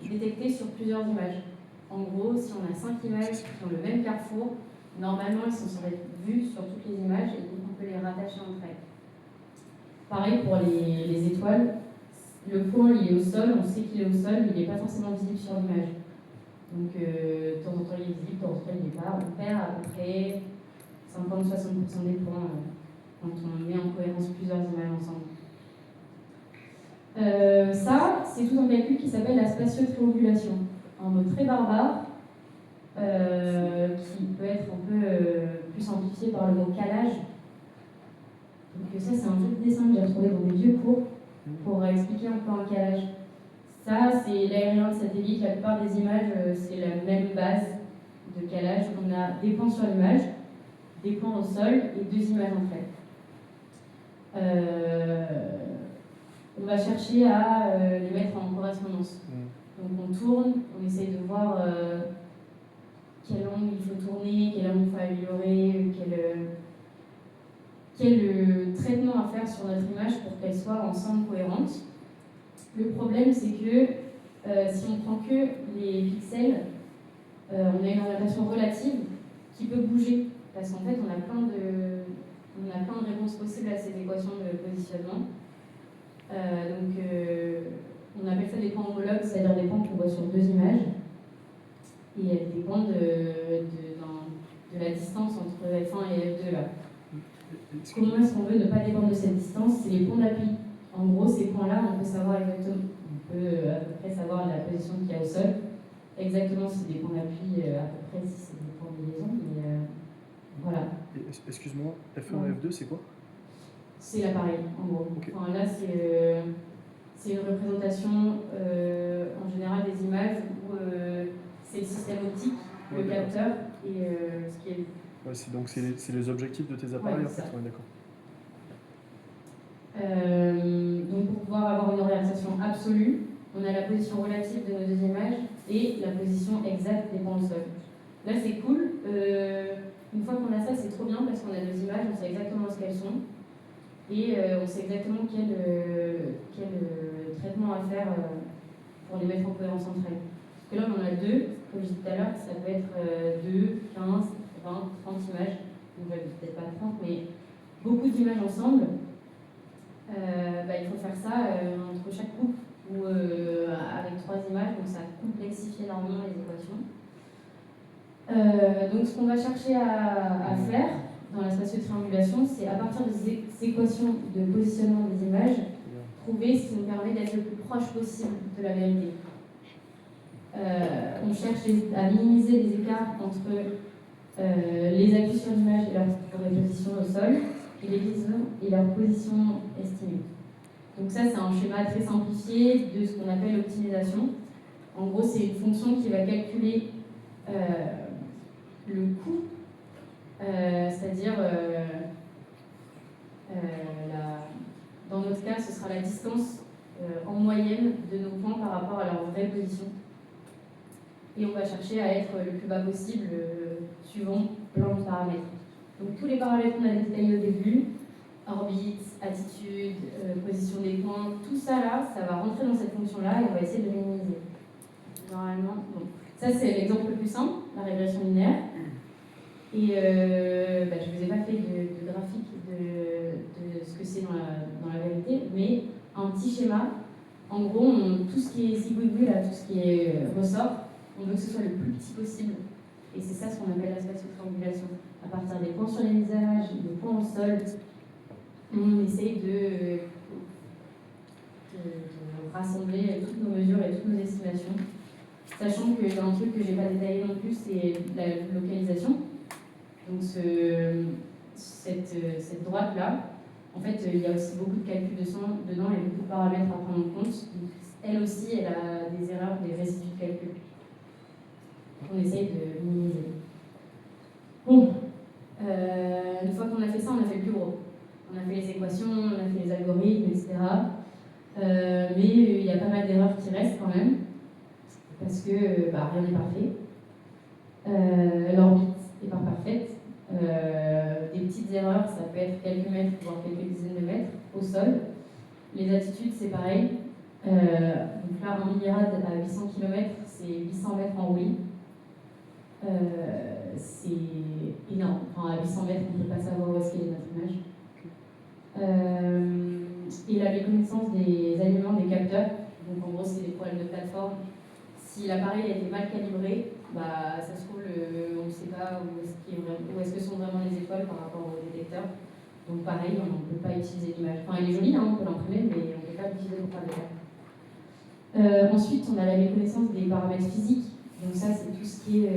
détectés sur plusieurs images. En gros, si on a 5 images qui ont le même carrefour, normalement, elles sont censées être vues sur toutes les images et donc on peut les rattacher entre elles. Pareil pour les étoiles, le point il est au sol, on sait qu'il est au sol, mais il n'est pas forcément visible sur l'image. Donc de temps en temps il est visible, de temps en temps il n'est pas. On perd à peu près 50-60% des points quand on met en cohérence plusieurs images ensemble. Ça, c'est tout un calcul qui s'appelle la spatio-triangulation. Un mot très barbare, qui peut être un peu plus simplifié par le mot calage. Donc ça, c'est un jeu de dessin que j'ai retrouvé dans mes vieux cours pour expliquer un peu un calage. Ça, c'est l'aérien de satellite. La plupart des images, c'est la même base de calage. On a des points sur l'image, des points au sol et 2 images entre elles. On va chercher à les mettre en correspondance. Donc on tourne, on essaye de voir quel angle il faut tourner, quel angle il faut améliorer, quel traitement à faire sur notre image pour qu'elle soit ensemble cohérente. Le problème, c'est que si on prend que les pixels, on a une orientation relative qui peut bouger, parce qu'en fait, on a plein de réponses possibles à ces équations de positionnement. On appelle ça des points homologues, c'est-à-dire des points qu'on voit sur 2 images, et elles dépendent de la distance entre F1 et F2 là. Comment est-ce qu'on veut ne pas dépendre de cette distance? C'est les points d'appui. En gros, ces points-là, on peut savoir exactement, on peut à peu près savoir la position qu'il y a au sol. Exactement, si c'est des points d'appui, à peu près si c'est des points de liaison, mais voilà. Excuse-moi, F1 et F2, c'est quoi? C'est l'appareil, en gros. Okay. Enfin, là, c'est une représentation en général des images où c'est le système optique, le capteur et ce qui est. Ouais, donc c'est les objectifs de tes appareils, ouais, en fait. Ouais, d'accord. Donc pour pouvoir avoir une orientation absolue, on a la position relative de nos 2 images et la position exacte des points au sol. Là c'est cool, une fois qu'on a ça c'est trop bien parce qu'on a 2 images, on sait exactement ce qu'elles sont et on sait exactement quel traitement à faire pour les mettre en cohérence entre elles. Parce que là on en a 2, comme je disais tout à l'heure, ça peut être 2, 15, 20, 30 images, donc peut-être pas 30 mais beaucoup d'images ensemble. Il faut faire ça entre chaque couple ou avec 3 images, donc ça complexifie énormément les équations. Donc ce qu'on va chercher à faire dans la spatio-triangulation, c'est à partir de ces équations de positionnement des images, trouver ce qui nous permet d'être le plus proche possible de la vérité. On cherche à minimiser les écarts entre les appuis sur l'image et leur position au sol, et les liaisons et leur position estimée. Donc ça, c'est un schéma très simplifié de ce qu'on appelle l'optimisation. En gros, c'est une fonction qui va calculer le coût, c'est-à-dire, dans notre cas, ce sera la distance en moyenne de nos points par rapport à leur vraie position. Et on va chercher à être le plus bas possible suivant plein de paramètres. Donc tous les paramètres qu'on a détaillés au début, orbite, attitude, position des points, tout ça là, ça va rentrer dans cette fonction-là et on va essayer de le minimiser. Normalement, bon. Ça c'est l'exemple le plus simple, la régression linéaire. Et je ne vous ai pas fait de graphique de ce que c'est dans la vérité, mais un petit schéma. En gros, tout ce qui est zigouigou, là, tout ce qui est ressort, on veut que ce soit le plus petit possible. Et c'est ça ce qu'on appelle la spatio-triangulation. À partir des points sur les visages, des points au sol, on essaye de rassembler toutes nos mesures et toutes nos estimations. Sachant que dans un truc que je n'ai pas détaillé non plus, c'est la localisation. Donc cette droite-là, en fait, il y a aussi beaucoup de calculs dedans et beaucoup de paramètres à prendre en compte. Donc, elle aussi, elle a des erreurs, des résidus de calcul qu'on essaye de minimiser. Bon, une fois qu'on a fait ça, on a fait le plus gros. On a fait les équations, on a fait les algorithmes, etc. Mais il y a pas mal d'erreurs qui restent quand même, parce que rien n'est parfait. L'orbite n'est pas parfaite. Des petites erreurs, ça peut être quelques mètres, voire quelques dizaines de mètres au sol. Les altitudes, c'est pareil. Donc là, un milliard à 800 km, c'est 800 mètres en roulis. C'est énorme. Enfin, à 800 mètres, on ne peut pas savoir où est-ce qu'est notre image. Et la méconnaissance des aliments des capteurs. Donc en gros, c'est des problèmes de plateforme. Si l'appareil a été mal calibré, ça se trouve, on ne sait pas où est-ce que sont vraiment les étoiles par rapport au détecteur. Donc pareil, on ne peut pas utiliser l'image. Enfin, elle est jolie, on peut l'imprimer, mais on ne peut pas l'utiliser pour faire des cas. Ensuite, on a la méconnaissance des paramètres physiques. Donc ça, c'est tout ce qui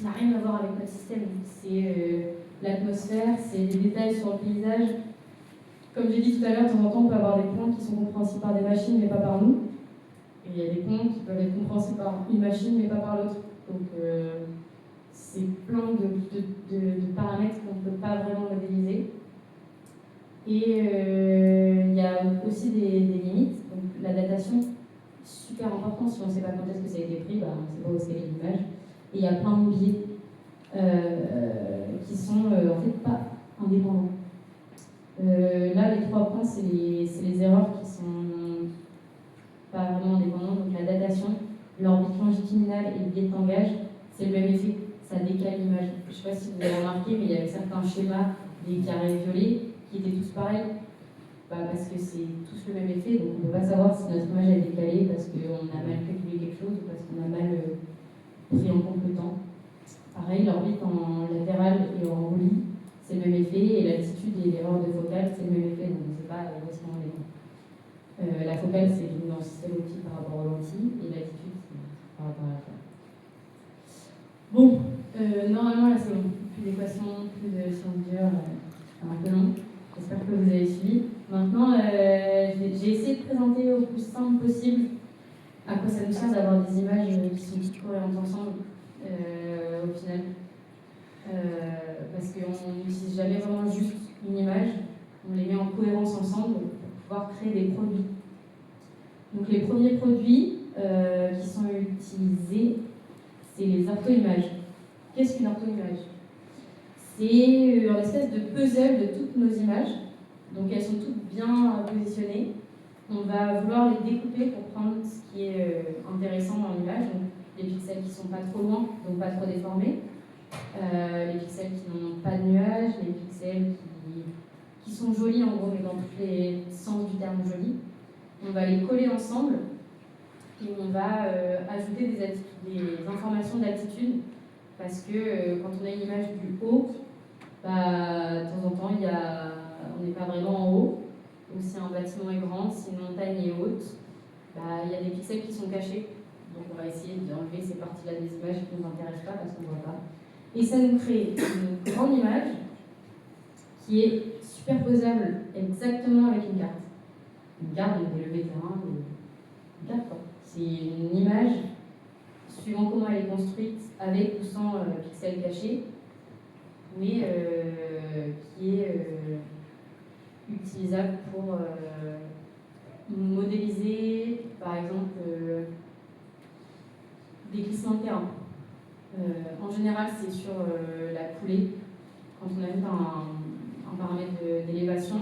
n'a rien à voir avec notre système. C'est l'atmosphère, c'est des détails sur le paysage. Comme j'ai dit tout à l'heure, de temps en temps, on peut avoir des points qui sont compréhensibles par des machines, mais pas par nous. Et il y a des points qui peuvent être compréhensibles par une machine, mais pas par l'autre. Donc, c'est plein de paramètres qu'on ne peut pas vraiment modéliser. Et il y a aussi des limites. Donc, la datation, super important. Si on ne sait pas quand est-ce que ça a été pris, on ne sait pas où est-ce qu'est l'image. Et il y a plein de biais qui sont en fait pas indépendants. Là, les 3 points, c'est les erreurs qui sont pas vraiment indépendantes. Donc la datation, l'orbite longitudinale et le biais de tangage, c'est le même effet, ça décale l'image. Je ne sais pas si vous avez remarqué, mais il y avait certains schémas des carrés violets qui étaient tous pareils, parce que c'est tous le même effet, donc on ne peut pas savoir si notre image est décalée parce qu'on a mal calculé quelque chose ou parce qu'on a mal pris en compte le temps. Pareil, l'orbite en latéral et en roulis, c'est le même effet, et l'altitude et l'erreur de focale, c'est le même effet, donc on ne sait pas où est-ce qu'on est. La focale, c'est une densité optique par rapport aux lentilles, et l'altitude, c'est par rapport à la Terre. Bon, normalement, là, c'est bon. Plus d'équations, plus de sciences dures, c'est un peu long. J'espère que vous avez suivi. Maintenant, j'ai essayé de présenter au plus simple possible à quoi ça nous sert d'avoir des images qui sont toutes cohérentes ensemble, au final. Parce qu'on n'utilise jamais vraiment juste une image, on les met en cohérence ensemble pour pouvoir créer des produits. Donc les premiers produits qui sont utilisés, c'est les ortho-images. Qu'est-ce qu'une ortho-image? C'est une espèce de puzzle de toutes nos images. Donc elles sont toutes bien positionnées. On va vouloir les découper pour prendre ce qui est intéressant dans l'image. Donc les pixels qui ne sont pas trop loin, donc pas trop déformés. Les pixels qui n'ont pas de nuages, les pixels qui sont jolis en gros, mais dans tous les sens du terme joli. On va les coller ensemble et on va ajouter des informations d'altitude parce que quand on a une image du haut, de temps en temps, on n'est pas vraiment en haut. Donc si un bâtiment est grand, si une montagne est haute, il y a des pixels qui sont cachés. Donc on va essayer d'enlever ces parties-là des images qui ne nous intéressent pas parce qu'on ne voit pas. Et ça nous crée une grande image qui est superposable exactement avec une carte. Une carte, donc des levées de terrain, une carte quoi. C'est une image, suivant comment elle est construite, avec ou sans pixels cachés, mais qui est utilisable pour modéliser, par exemple, des glissements de terrain. En général, c'est sur la coulée. Quand on ajoute un paramètre d'élévation,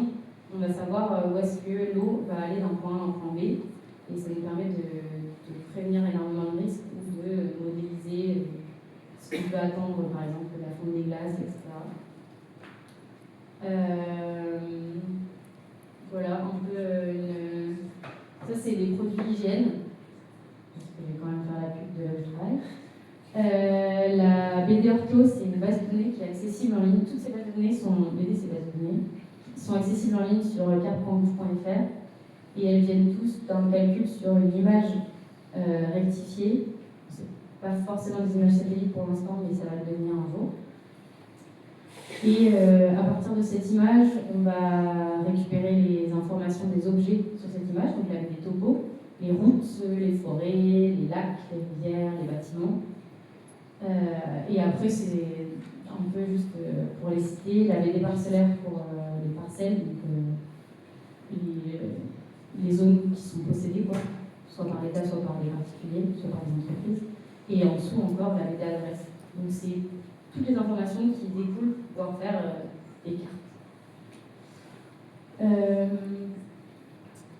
on va savoir où est-ce que l'eau va aller d'un point A à un point B. Et ça nous permet de prévenir énormément de risques ou de modéliser ce qu'on peut attendre, par exemple, la fonte des glaces, etc. Voilà, un peu ça, c'est des produits hygiène. Je vais quand même faire la pub de là où je travaille. La BD Ortho, c'est une base de données qui est accessible en ligne. Toutes ces bases de données sont BD, ces bases de données sont accessibles en ligne sur carte.gouv.fr. et elles viennent tous d'un calcul sur une image rectifiée. C'est pas forcément des images satellites pour l'instant, mais ça va le devenir un jour. Et à partir de cette image, on va récupérer les informations des objets sur cette image, donc là, les topos, les routes, les forêts, les lacs, les rivières, les bâtiments. Et après, c'est un peu juste pour les citer, la VD parcellaire pour les parcelles, donc les zones qui sont possédées, quoi, soit par l'État, soit par des particuliers, soit par des entreprises. Et en dessous encore, la VD adresse. Donc c'est toutes les informations qui découlent pour pouvoir faire des cartes.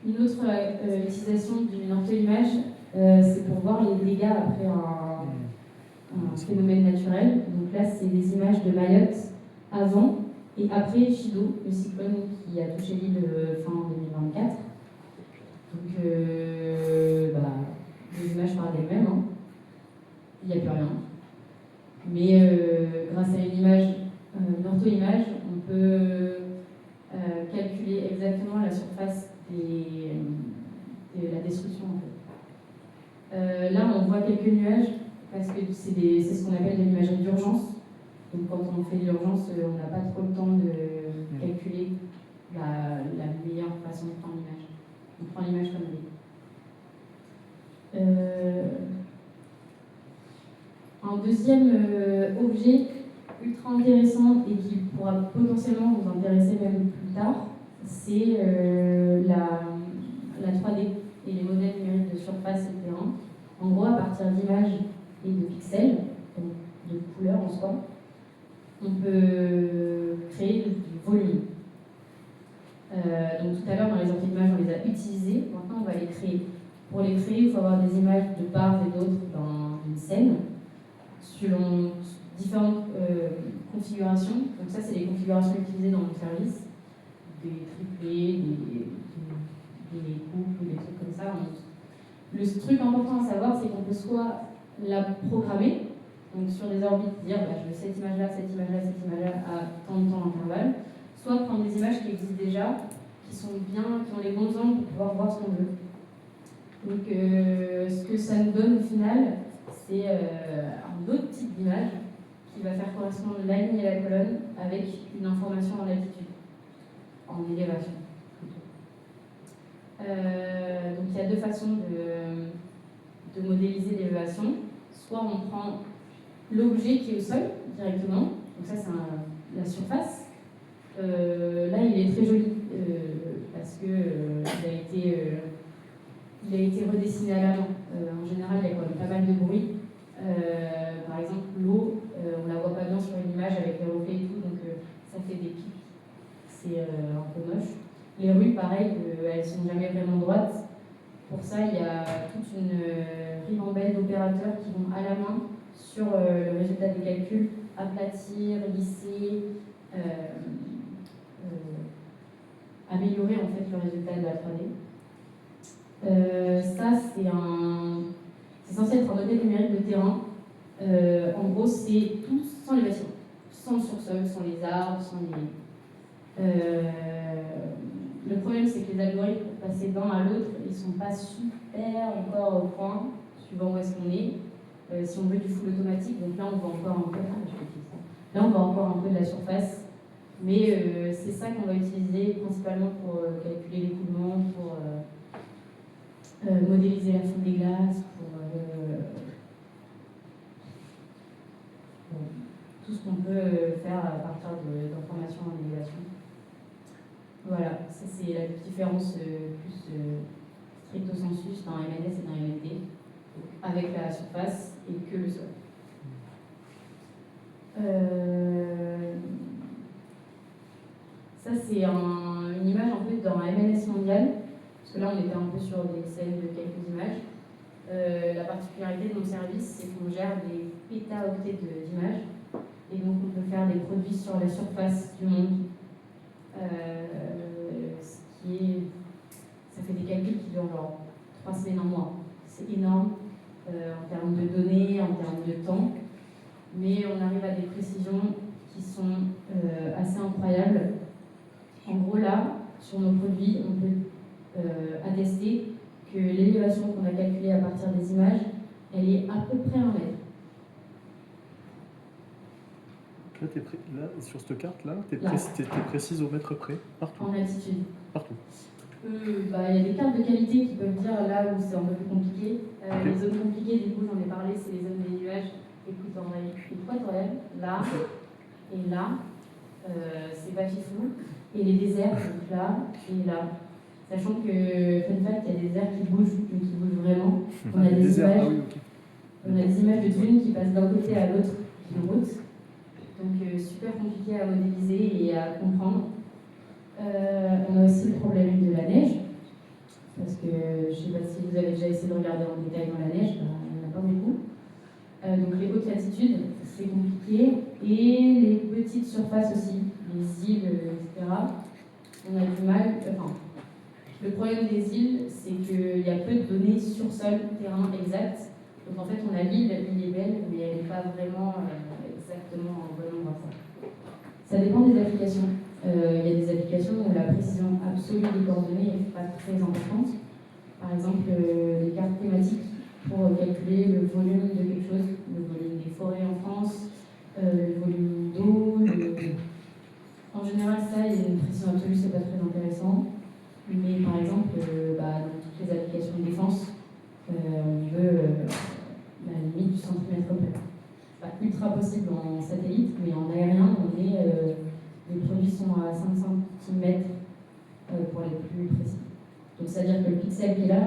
Une autre utilisation d'une orthoimage, c'est pour voir les dégâts après un phénomène naturel. Donc là, c'est des images de Mayotte avant et après Chido, le cyclone qui a touché l'île fin 2024. Donc, les images parlent d'elles-mêmes. Hein. Il n'y a plus rien. Mais grâce à une image, une orthoimage, on peut calculer exactement la surface de la destruction. En fait. Là, on voit quelques nuages parce que c'est ce qu'on appelle de l'imagerie d'urgence. Donc, quand on fait de l'urgence, on n'a pas trop le temps de calculer la meilleure façon de prendre l'image. On prend l'image comme elle est. Un deuxième objet ultra intéressant et qui pourra potentiellement vous intéresser même plus tard, c'est la 3D et les modèles numériques de surface et de terrain. En gros, à partir d'images et de pixels, donc de couleurs en soi, on peut créer du volume. Donc tout à l'heure, dans les orthoimages, on les a utilisées. Maintenant, on va les créer. Pour les créer, il faut avoir des images de part et d'autre dans une scène, selon différentes configurations. Donc ça, c'est les configurations utilisées dans mon service. Des triplés, des couples, des trucs comme ça. Le truc important à savoir, c'est qu'on peut soit la programmer, donc sur des orbites, dire je veux cette image-là, cette image-là, cette image-là à tant de temps d'intervalle, soit prendre des images qui existent déjà, qui sont bien, qui ont les bons angles pour pouvoir voir ce qu'on veut. Donc ce que ça nous donne au final, c'est un autre type d'image qui va faire correspondre la ligne et la colonne avec une information en latitude, en élévation. Donc il y a deux façons de modéliser l'élévation. Soit on prend l'objet qui est au sol directement, donc ça c'est la surface. Là il est très joli parce que il a été redessiné à la main. En général il y a quand même pas mal de bruit. Par exemple l'eau, on la voit pas bien sur une image avec les reflets et tout, donc ça fait des pics. C'est un peu moche. Les rues, pareil, elles sont jamais vraiment droites. Pour ça, il y a toute une ribambelle d'opérateurs qui vont à la main sur le résultat des calculs, aplatir, lisser, améliorer en fait le résultat de la 3D. Ça, c'est censé être un modèle numérique de terrain. En gros, c'est tout sans les bâtiments, sans le sur-sol, sans les arbres, sans les... Le problème, c'est que les algorithmes, pour passer d'un à l'autre, ils ne sont pas super encore au point, suivant où est-ce qu'on est. Si on veut du full automatique, donc là, on voit encore un peu... Là, on voit encore un peu de la surface. Mais c'est ça qu'on va utiliser principalement pour calculer l'écoulement, pour modéliser la fonte des glaces, pour tout ce qu'on peut faire à partir d'informations en élévation. Voilà, ça c'est la différence plus stricto sensus dans MNS et dans MND, avec la surface et que le sol. Ça c'est une image en fait dans MNS mondial, parce que là on était un peu sur des scènes de quelques images. La particularité de mon service, c'est qu'on gère des pétaoctets d'images, et donc on peut faire des produits sur la surface du monde. Ça fait des calculs qui durent genre 3 semaines, un mois. C'est énorme en termes de données, en termes de temps, mais on arrive à des précisions qui sont assez incroyables. En gros là, sur nos produits, on peut attester que l'élévation qu'on a calculée à partir des images, elle est à peu près 1 mètre. Là, sur cette carte-là, tu es Là. précise au mètre près, partout. En altitude. Partout. Il y a des cartes de qualité qui peuvent dire là où c'est un peu plus compliqué. Les zones compliquées, du coup, j'en ai parlé, c'est les zones des nuages équatoriales, là et là. C'est pas fifou. Et les déserts, donc là et là. Sachant que, fun fact, il y a des déserts qui bougent vraiment. On a des images, ah oui, ok. on a des images de dunes qui passent d'un côté à l'autre d'une route. Donc super compliqué à modéliser et à comprendre. On a aussi le problème de la neige, parce que je ne sais pas si vous avez déjà essayé de regarder en détail dans la neige, il n'y en a pas beaucoup. Donc les hautes latitudes, c'est compliqué, et les petites surfaces aussi, les îles, etc. On a du mal. Le problème des îles, c'est qu'il y a peu de données sur sol, terrain exact. Donc en fait, on a l'île est belle, mais elle n'est pas vraiment exactement en bon endroit. Ça dépend des applications. Il y a des applications où la précision absolue des coordonnées n'est pas très importante. Par exemple, les cartes thématiques pour calculer le volume de quelque chose, le volume des forêts en France, le volume d'eau. En général, ça, il y a une précision absolue, c'est pas très intéressant. Mais par exemple, dans toutes les applications de défense, on veut la limite du centimètre près. C'est pas ultra possible en satellite, mais en aérien, les produits sont à 5 cm pour les plus précis. Donc c'est-à-dire que le pixel qui est là,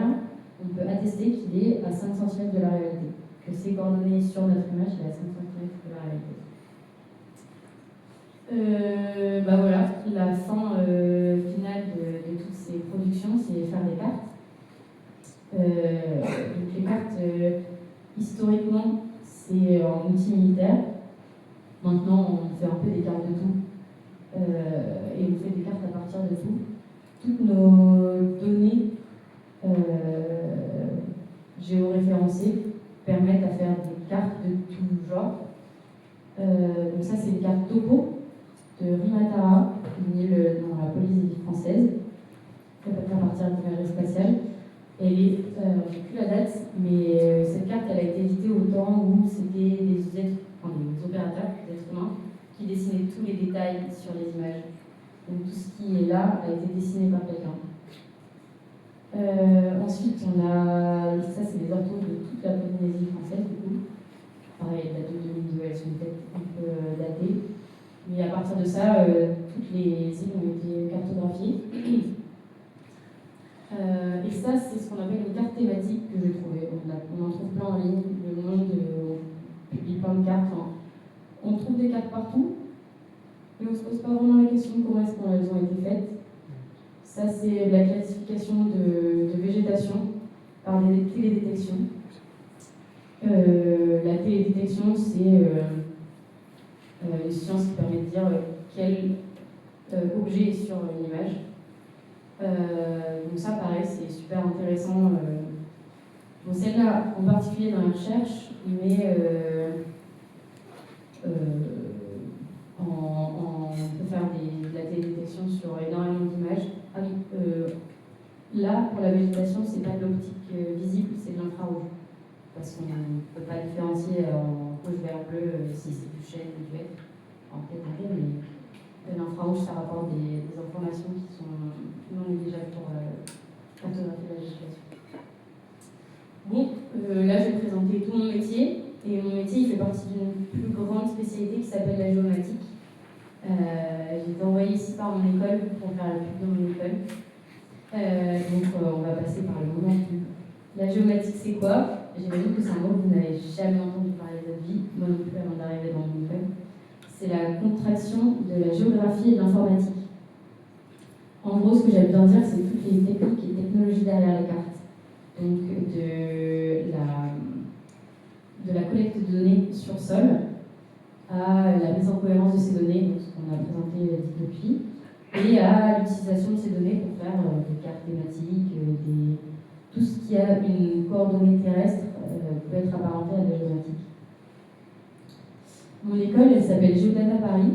on peut attester qu'il est à 5 cm de la réalité, que ces coordonnées sur notre image, il est à 5 cm de la réalité. Voilà, la fin finale de toutes ces productions, c'est faire des cartes. Donc les cartes, historiquement, c'est en outil militaire. Maintenant, on fait un peu des cartes de tout. Et on fait des cartes à partir de tout. Toutes nos données géoréférencées permettent à faire des cartes de tout genre. Donc ça, c'est une carte topo de Rimatara, une île dans la Polynésie française, faite à partir d'imagerie spatiale. Elle est, je n'ai plus la date, mais cette carte elle a été éditée au temps où c'était des opérateurs, des êtres humains, qui dessinaient tous les détails sur les images. Donc tout ce qui est là a été dessiné par quelqu'un. Ensuite, on a, ça c'est les orthos de toute la Polynésie française, du coup. Pareil, elle date de 2002, elles sont peut-être un peu datées. Mais à partir de ça, toutes les îles ont été cartographiées. Et ça, c'est ce qu'on appelle une carte thématique que j'ai trouvée. On en trouve plein en ligne, le monde, on publie plein de cartes. On trouve des cartes partout, mais on ne se pose pas vraiment la question de comment est-ce qu'elles ont été faites. Ça, c'est la classification de végétation par des télédétections. La télédétection, c'est une science qui permet de dire quel objet est sur une image. Donc ça, pareil, c'est super intéressant. Bon, celle-là, en particulier dans la recherche, mais on peut faire de la télédétection sur énormément d'images. Ah oui, là, pour la végétation, c'est pas de l'optique visible, c'est de l'infrarouge. Parce qu'on ne peut pas différencier en rouge, vert, bleu si c'est du chêne ou du hêtre. En peut-être un peu, mais l'infrarouge, ça rapporte des informations qui sont non négligeables pour cartographier la végétation. Bon, là, je vais présenter tout mon métier. Et mon métier, il fait partie d'une plus grande spécialité qui s'appelle la géomatique. J'ai été envoyée ici par mon école pour faire la pub de mon école. Donc, on va passer par le moment pub. La géomatique, c'est quoi? J'imagine que c'est un mot que vous n'avez jamais entendu parler de votre vie, moi non plus avant d'arriver dans mon école. C'est la contraction de la géographie et de l'informatique. En gros, ce que j'aime bien dire, c'est toutes les techniques et technologies derrière les cartes. Donc, de la collecte de données sur sol à la mise en cohérence de ces données, donc ce qu'on a présenté depuis, et à l'utilisation de ces données pour faire des cartes thématiques, tout ce qui a une coordonnée terrestre peut être apparenté à de la géomatique. Mon école, elle s'appelle Géodata Paris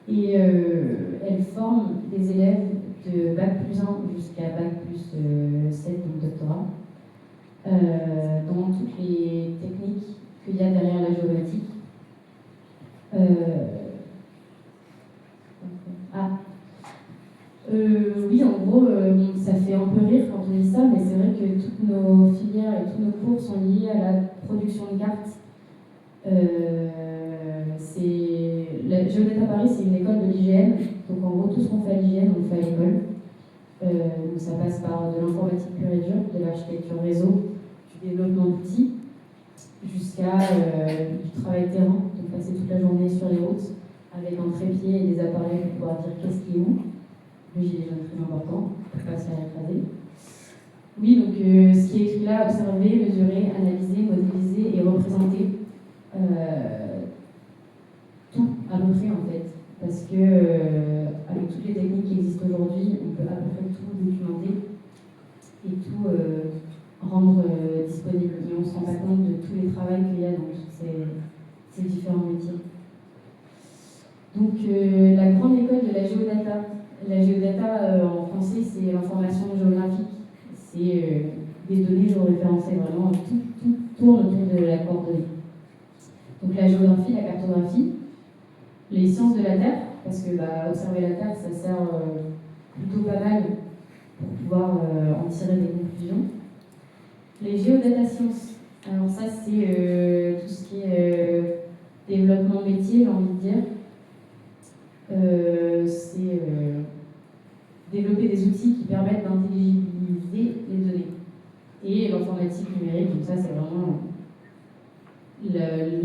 et elle forme des élèves de Bac plus 1 jusqu'à Bac plus 7, donc doctorat, dans toutes les techniques qu'il y a derrière la géomatique. Oui, en gros, ça fait un peu rire quand on dit ça, mais c'est vrai que toutes nos filières et tous nos cours sont liés à la production de cartes. La Géodata Paris, c'est une école de l'IGN, donc en gros, tout ce qu'on fait à l'IGN, on le fait à l'école. Donc ça passe par de l'informatique pure et dure, de l'architecture réseau, du développement d'outils, jusqu'à du travail terrain, donc passer toute la journée sur les routes avec un trépied et des appareils pour pouvoir dire qu'est-ce qui est où. Le gilet jaune très important, pour ne pas se faire écraser. Oui, donc ce qui est écrit là, observer, mesurer, analyser, modéliser et représenter tout à peu près en fait. Parce que avec toutes les techniques qui existent aujourd'hui, on peut à peu près tout documenter et tout rendre disponible. Mais on ne se rend pas compte de tous les travaux qu'il y a dans tous ces différents métiers. Donc la grande école de la géodata. La géodata en français, c'est l'information géographique. C'est des données géoréférencées, vraiment, tout tourne autour de la coordonnée. Donc la géographie, la cartographie, les sciences de la Terre, parce que observer la Terre, ça sert plutôt pas mal pour pouvoir en tirer des conclusions. Les géodata sciences, alors ça c'est tout ce qui est développement métier, j'ai envie de dire. C'est développer des outils qui permettent d'intelligibiliser les données. Et l'informatique numérique, donc ça c'est vraiment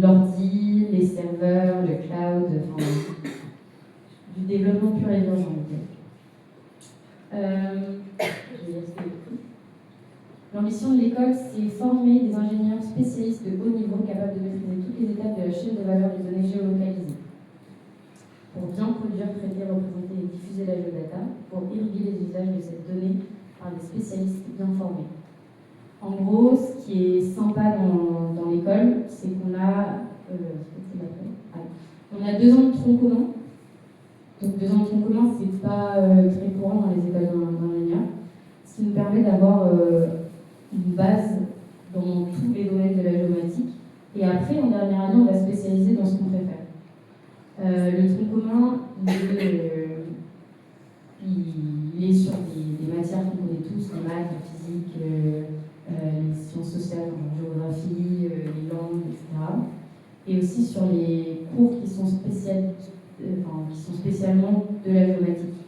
l'ordi, les serveurs, le cloud, enfin, du développement pur et dur, j'ai envie de dire. Je vais laisser les prix. L'ambition de l'école, c'est former des ingénieurs spécialistes de haut niveau capables de maîtriser toutes les étapes de la chaîne de valeur des données géolocalisées, pour bien produire, traiter, représenter et diffuser la géodata, pour irriguer les usages de cette donnée par des spécialistes bien formés. En gros, ce qui est sympa dans l'école, c'est qu'on a, on a 2 ans de tronc commun. Donc 2 ans de tronc commun, c'est pas très courant dans les écoles d'ingénieurs, ce qui nous permet d'avoir une base dans tous les domaines de la géomatique. Et après, en dernière année, on va spécialiser dans ce qu'on préfère. Le tronc commun, il est sur des matières qu'on connaît tous, les maths, la physique, les sciences sociales, la géographie, les langues, etc. Et aussi sur les cours qui sont spécialement de la géomatique.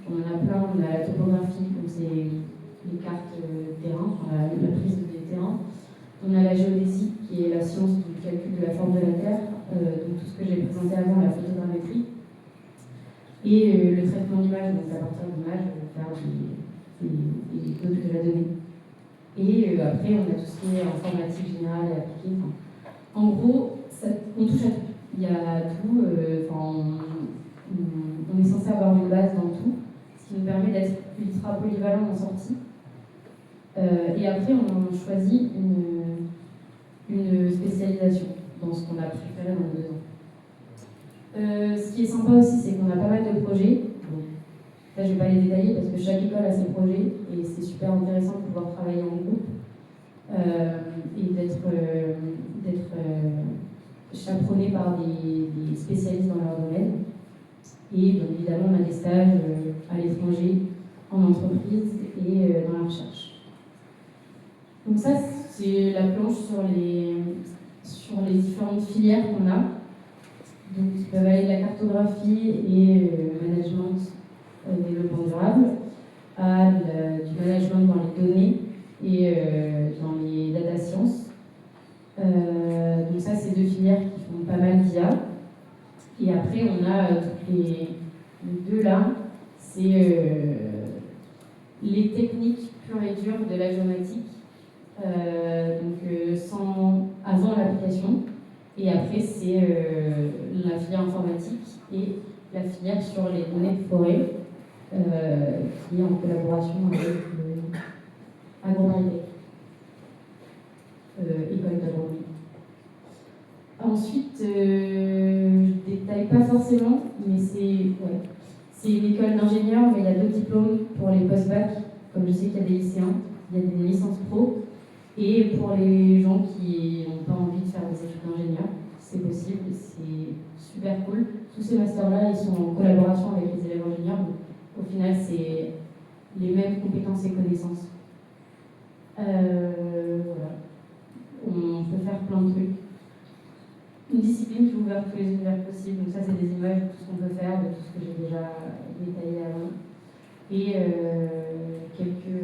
On en a plein, on a la topographie, donc c'est les cartes terrain, la prise des terrains. On a la géodésie, qui est la science du calcul de la forme de la Terre, donc tout ce que j'ai présenté avant, la photogrammétrie. Et le traitement d'image, donc à partir d'image, faire des codes de la donnée. Et après, on a tout ce qui est informatique générale et appliquée. En gros, on touche à tout. Il y a tout, on est censé avoir une base dans tout, ce qui nous permet d'être ultra polyvalent en sortie. Et après, on choisit une spécialisation dans ce qu'on a préféré dans nos 2 ans. Ce qui est sympa aussi, c'est qu'on a pas mal de projets. Là, je ne vais pas les détailler parce que chaque école a ses projets et c'est super intéressant de pouvoir travailler en groupe et d'être chaperonné par des spécialistes dans leur domaine. Et bien évidemment, on a des stages à l'étranger, en entreprise et dans la recherche. Donc ça, c'est la planche sur les différentes filières qu'on a. Donc, qui peuvent aller de la cartographie et management développement durable à du management dans les données et dans les data science. Donc ça, c'est 2 filières qui font pas mal d'IA. Et après, on a les 2 là, c'est les techniques pures et dures de la géomatique, avant l'application. Et après, c'est la filière informatique et la filière sur les données de forêt, qui est en collaboration avec AgroParisTech, école d'agronomie. Ensuite, je ne détaille pas forcément, mais C'est une école d'ingénieurs, mais il y a d'autres diplômes pour les post-bac, comme je sais qu'il y a des lycéens, il y a des licences pro. Et pour les gens qui n'ont pas envie de faire des études d'ingénieur, c'est possible, c'est super cool. Tous ces masters-là, ils sont en collaboration avec les élèves ingénieurs, donc au final, c'est les mêmes compétences et connaissances. Voilà. On peut faire plein de trucs. Une discipline qui est ouverte tous les univers possibles, donc ça, c'est des images de tout ce qu'on peut faire, de tout ce que j'ai déjà détaillé avant. Et quelques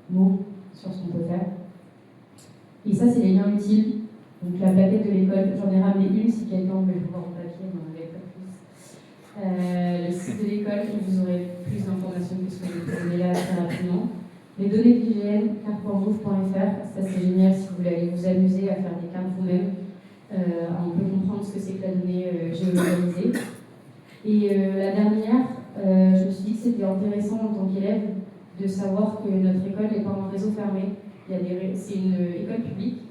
mots sur ce qu'on peut faire. Et ça, c'est les liens utiles. Donc la plaquette de l'école, j'en ai ramené une si quelqu'un veut le voir en papier, mais on n'en avait pas plus. Le site de l'école, vous aurez plus d'informations que ce que je vous donner là très rapidement. Les données de l'hygiène, carte.gouv.fr, ça c'est génial si vous voulez aller vous amuser à faire des cartes vous-même, à un peu comprendre ce que c'est que la donnée géolocalisée. Et la dernière, je me suis dit que c'était intéressant en tant qu'élève de savoir que notre école n'est pas un réseau fermé. C'est une école publique.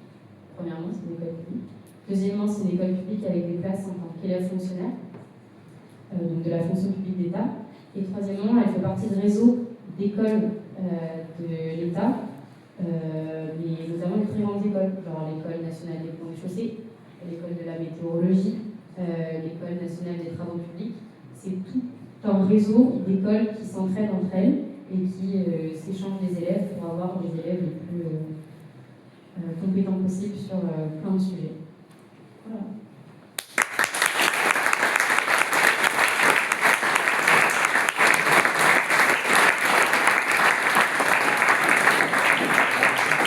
Premièrement, c'est une école publique. Deuxièmement, c'est une école publique avec des places en tant qu'élève fonctionnaire, donc de la fonction publique d'État. Et troisièmement, elle fait partie du réseau d'écoles de l'État, mais notamment des très grandes écoles, genre l'École nationale des ponts et chaussées, l'École de la météorologie, l'École nationale des travaux publics. C'est tout un réseau d'écoles qui s'entraident entre elles et qui s'échangent des élèves pour avoir des élèves les plus compétents possibles sur plein de sujets.